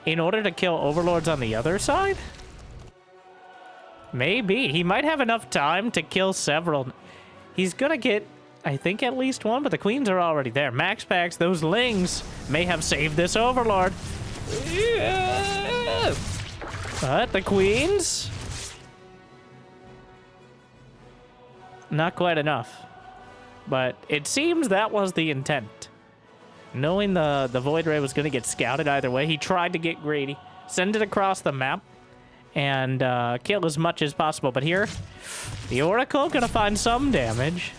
In order to kill Overlords on the other side? Maybe. He might have enough time to kill several. He's gonna get, I think, at least one, but the queens are already there. MaxPax, those lings may have saved this Overlord. But the queens? Not quite enough. But it seems that was the intent. Knowing the Void Ray was going to get scouted either way, he tried to get greedy, send it across the map, and kill as much as possible. But here, the Oracle going to find some damage.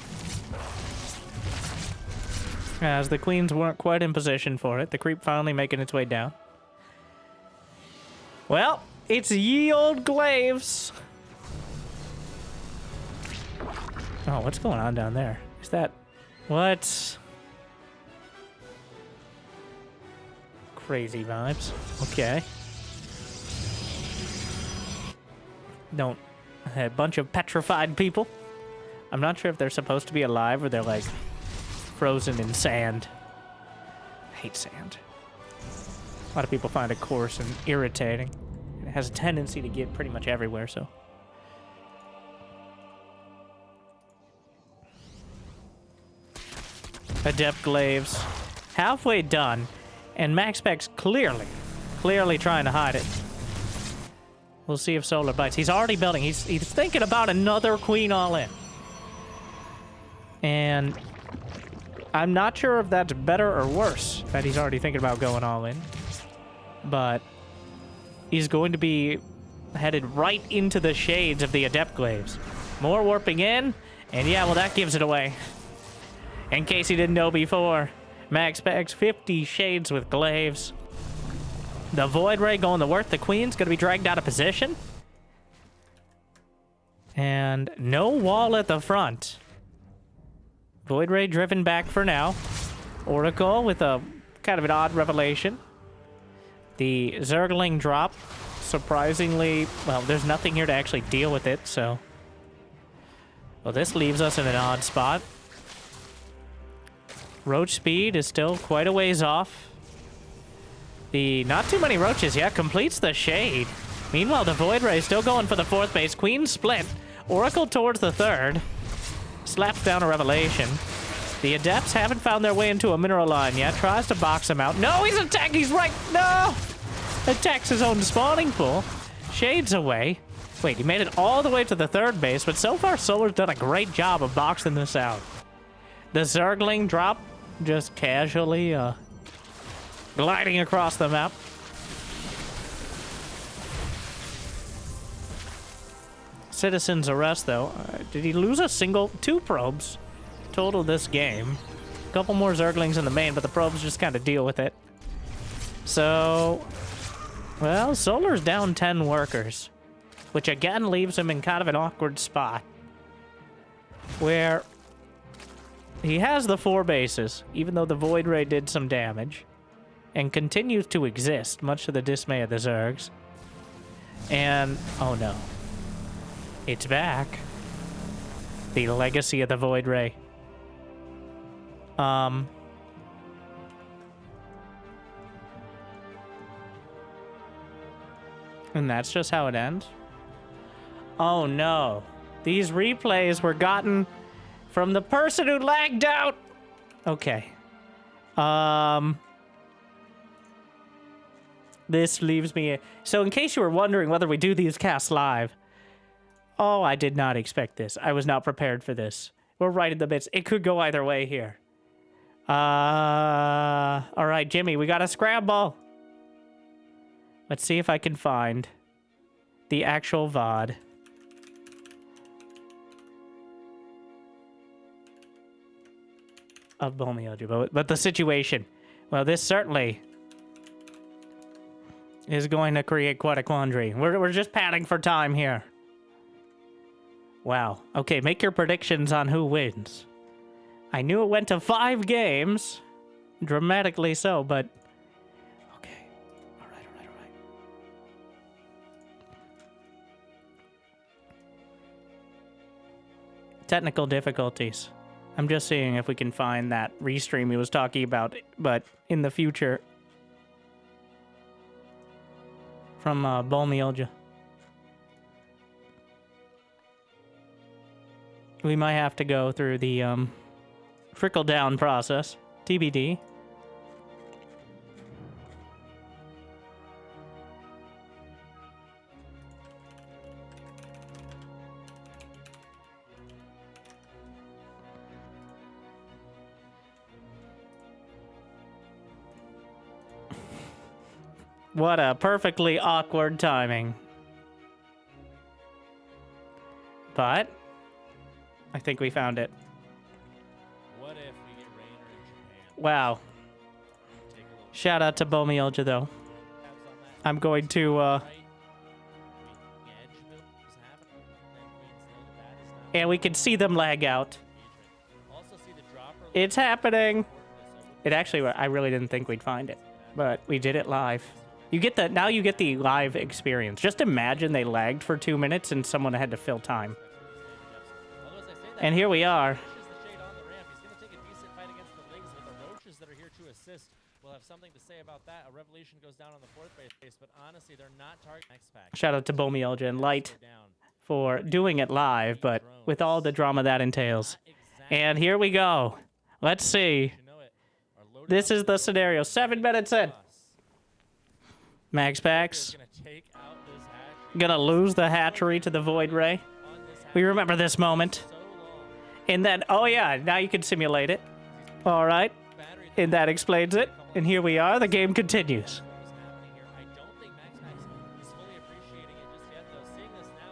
As the queens weren't quite in position for it. The creep finally making its way down. Well, it's ye old Glaives. Oh, what's going on down there? Is that... What? Crazy vibes. Okay. Don't... A bunch of petrified people. I'm not sure if they're supposed to be alive or they're, like, frozen in sand. I hate sand. A lot of people find it coarse and irritating. It has a tendency to get pretty much everywhere, so... Adept Glaives. Halfway done, and MaxPax clearly trying to hide it. We'll see if Solar bites. He's already building. He's thinking about another queen all in. And I'm not sure if that's better or worse that he's already thinking about going all in. But he's going to be headed right into the shades of the Adept Glaives. More warping in, and yeah, well, that gives it away. In case he didn't know before, MaxPax 50 shades with Glaives. The Void Ray going to work. The Queen's going to be dragged out of position. And no wall at the front. Void Ray driven back for now. Oracle with a kind of an odd revelation. The Zergling drop. Surprisingly, well, there's nothing here to actually deal with it, so... Well, this leaves us in an odd spot. Roach speed is still quite a ways off. The not too many roaches yet completes the shade. Meanwhile, the Void Ray still going for the fourth base. Queen split. Oracle towards the third. Slaps down a revelation. The Adepts haven't found their way into a mineral line yet. Tries to box him out. No, he's attacking. He's right. No! Attacks his own spawning pool. Shades away. Wait, he made it all the way to the third base, but so far Solar's done a great job of boxing this out. The Zergling drop just casually gliding across the map. Citizen's arrest, though. Did he lose a single... 2 probes total this game. A couple more Zerglings in the main, but the probes just kind of deal with it. So... Well, Solar's down 10 workers. Which again leaves him in kind of an awkward spot. where he has the 4 bases, even though the Void Ray did some damage, and continues to exist, much to the dismay of the Zergs. And, oh no. It's back. The legacy of the Void Ray. And that's just how it ends? Oh no. These replays were gotten from the person who lagged out. Okay. This leaves me... So in case you were wondering whether we do these casts live... Oh, I did not expect this. I was not prepared for this. We're right in the midst. It could go either way here. Alright, Jimmy, we got a scramble. Let's see if I can find the actual VOD. Of Bomioja, but the situation. Well, this certainly is going to create quite a quandary. We're just padding for time here. Wow. Okay, make your predictions on who wins. I knew it went to 5 games. Dramatically so, but... Okay. Alright. Technical difficulties. I'm just seeing if we can find that restream he was talking about, but in the future. From Bomioja. We might have to go through the trickle down process. TBD. What a perfectly awkward timing. But I think we found it. What if we get Rainer in Japan? Wow. Shout out to Bomioja though. I'm going to and we can see them lag out. It's happening. It actually, I really didn't think we'd find it, but we did it live. You get the, now you get the live experience. Just imagine they lagged for 2 minutes and someone had to fill time. And here we are. We'll have something to say about that. A revolution goes down on the 4th base, but honestly, they're not targeting MaxPax. Shout out to Bomioja and Light for doing it live, but with all the drama that entails. And here we go. Let's see. This is the scenario. 7 minutes in. MaxPax gonna lose the hatchery to the Void Ray. We remember this moment. And then, oh yeah, now you can simulate it. All right. And that explains it. And here we are. The game continues.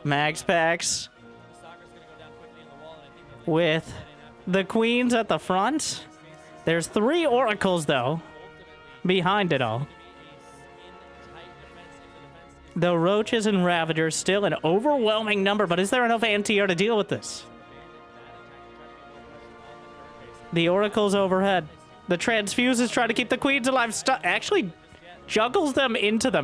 MaxPax with the queens at the front. There's 3 oracles, though, behind it all. The roaches and ravagers still an overwhelming number, but is there enough anti-air to deal with this? The oracles overhead. The transfuses try to keep the queens alive. Actually juggles them into the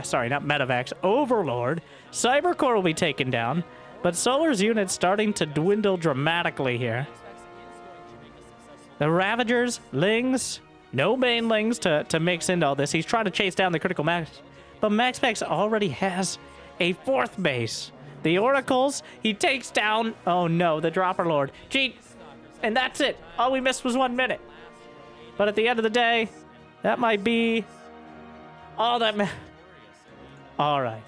sorry, not Metavax. Overlord. Cybercore will be taken down, but Solar's unit's starting to dwindle dramatically here. The Ravagers, Lings, no Banelings to mix into all this. He's trying to chase down the critical mass. But MaxPax already has a 4th base. The Oracles, he takes down, oh no, the Dropper Lord. Gee, and that's it. All we missed was 1 minute. But at the end of the day, that might be all that all right.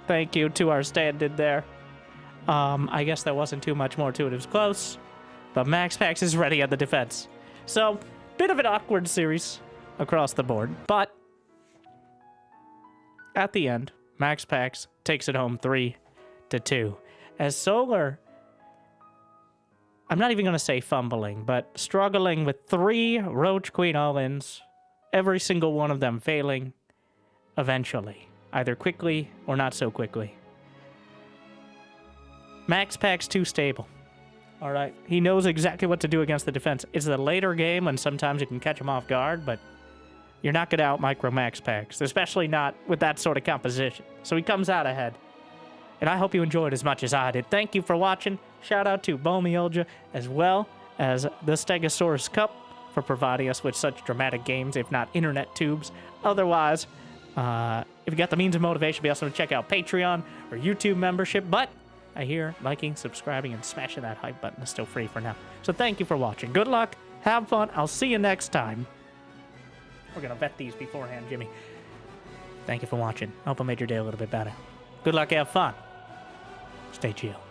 Thank you to our stand-in there. I guess there wasn't too much more to it. It was close. But MaxPax is ready at the defense. So, bit of an awkward series across the board. But at the end, MaxPax takes it home 3-2. As Solar, I'm not even going to say fumbling, but struggling with 3 Roach Queen all-ins, every single one of them failing eventually, either quickly or not so quickly. MaxPax too stable. All right. He knows exactly what to do against the defense. It's the later game when sometimes you can catch him off guard, but you're not going to out-micro MaxPax, especially not with that sort of composition. So he comes out ahead. And I hope you enjoyed as much as I did. Thank you for watching. Shout out to Bomiolja as well as the Stegosaurus Cup for providing us with such dramatic games, if not internet tubes. Otherwise, if you got the means of motivation, be awesome to check out Patreon or YouTube membership. But I hear liking, subscribing, and smashing that hype button is still free for now. So thank you for watching. Good luck. Have fun. I'll see you next time. We're going to vet these beforehand, Jimmy. Thank you for watching. Hope I made your day a little bit better. Good luck. Have fun. Stay chill.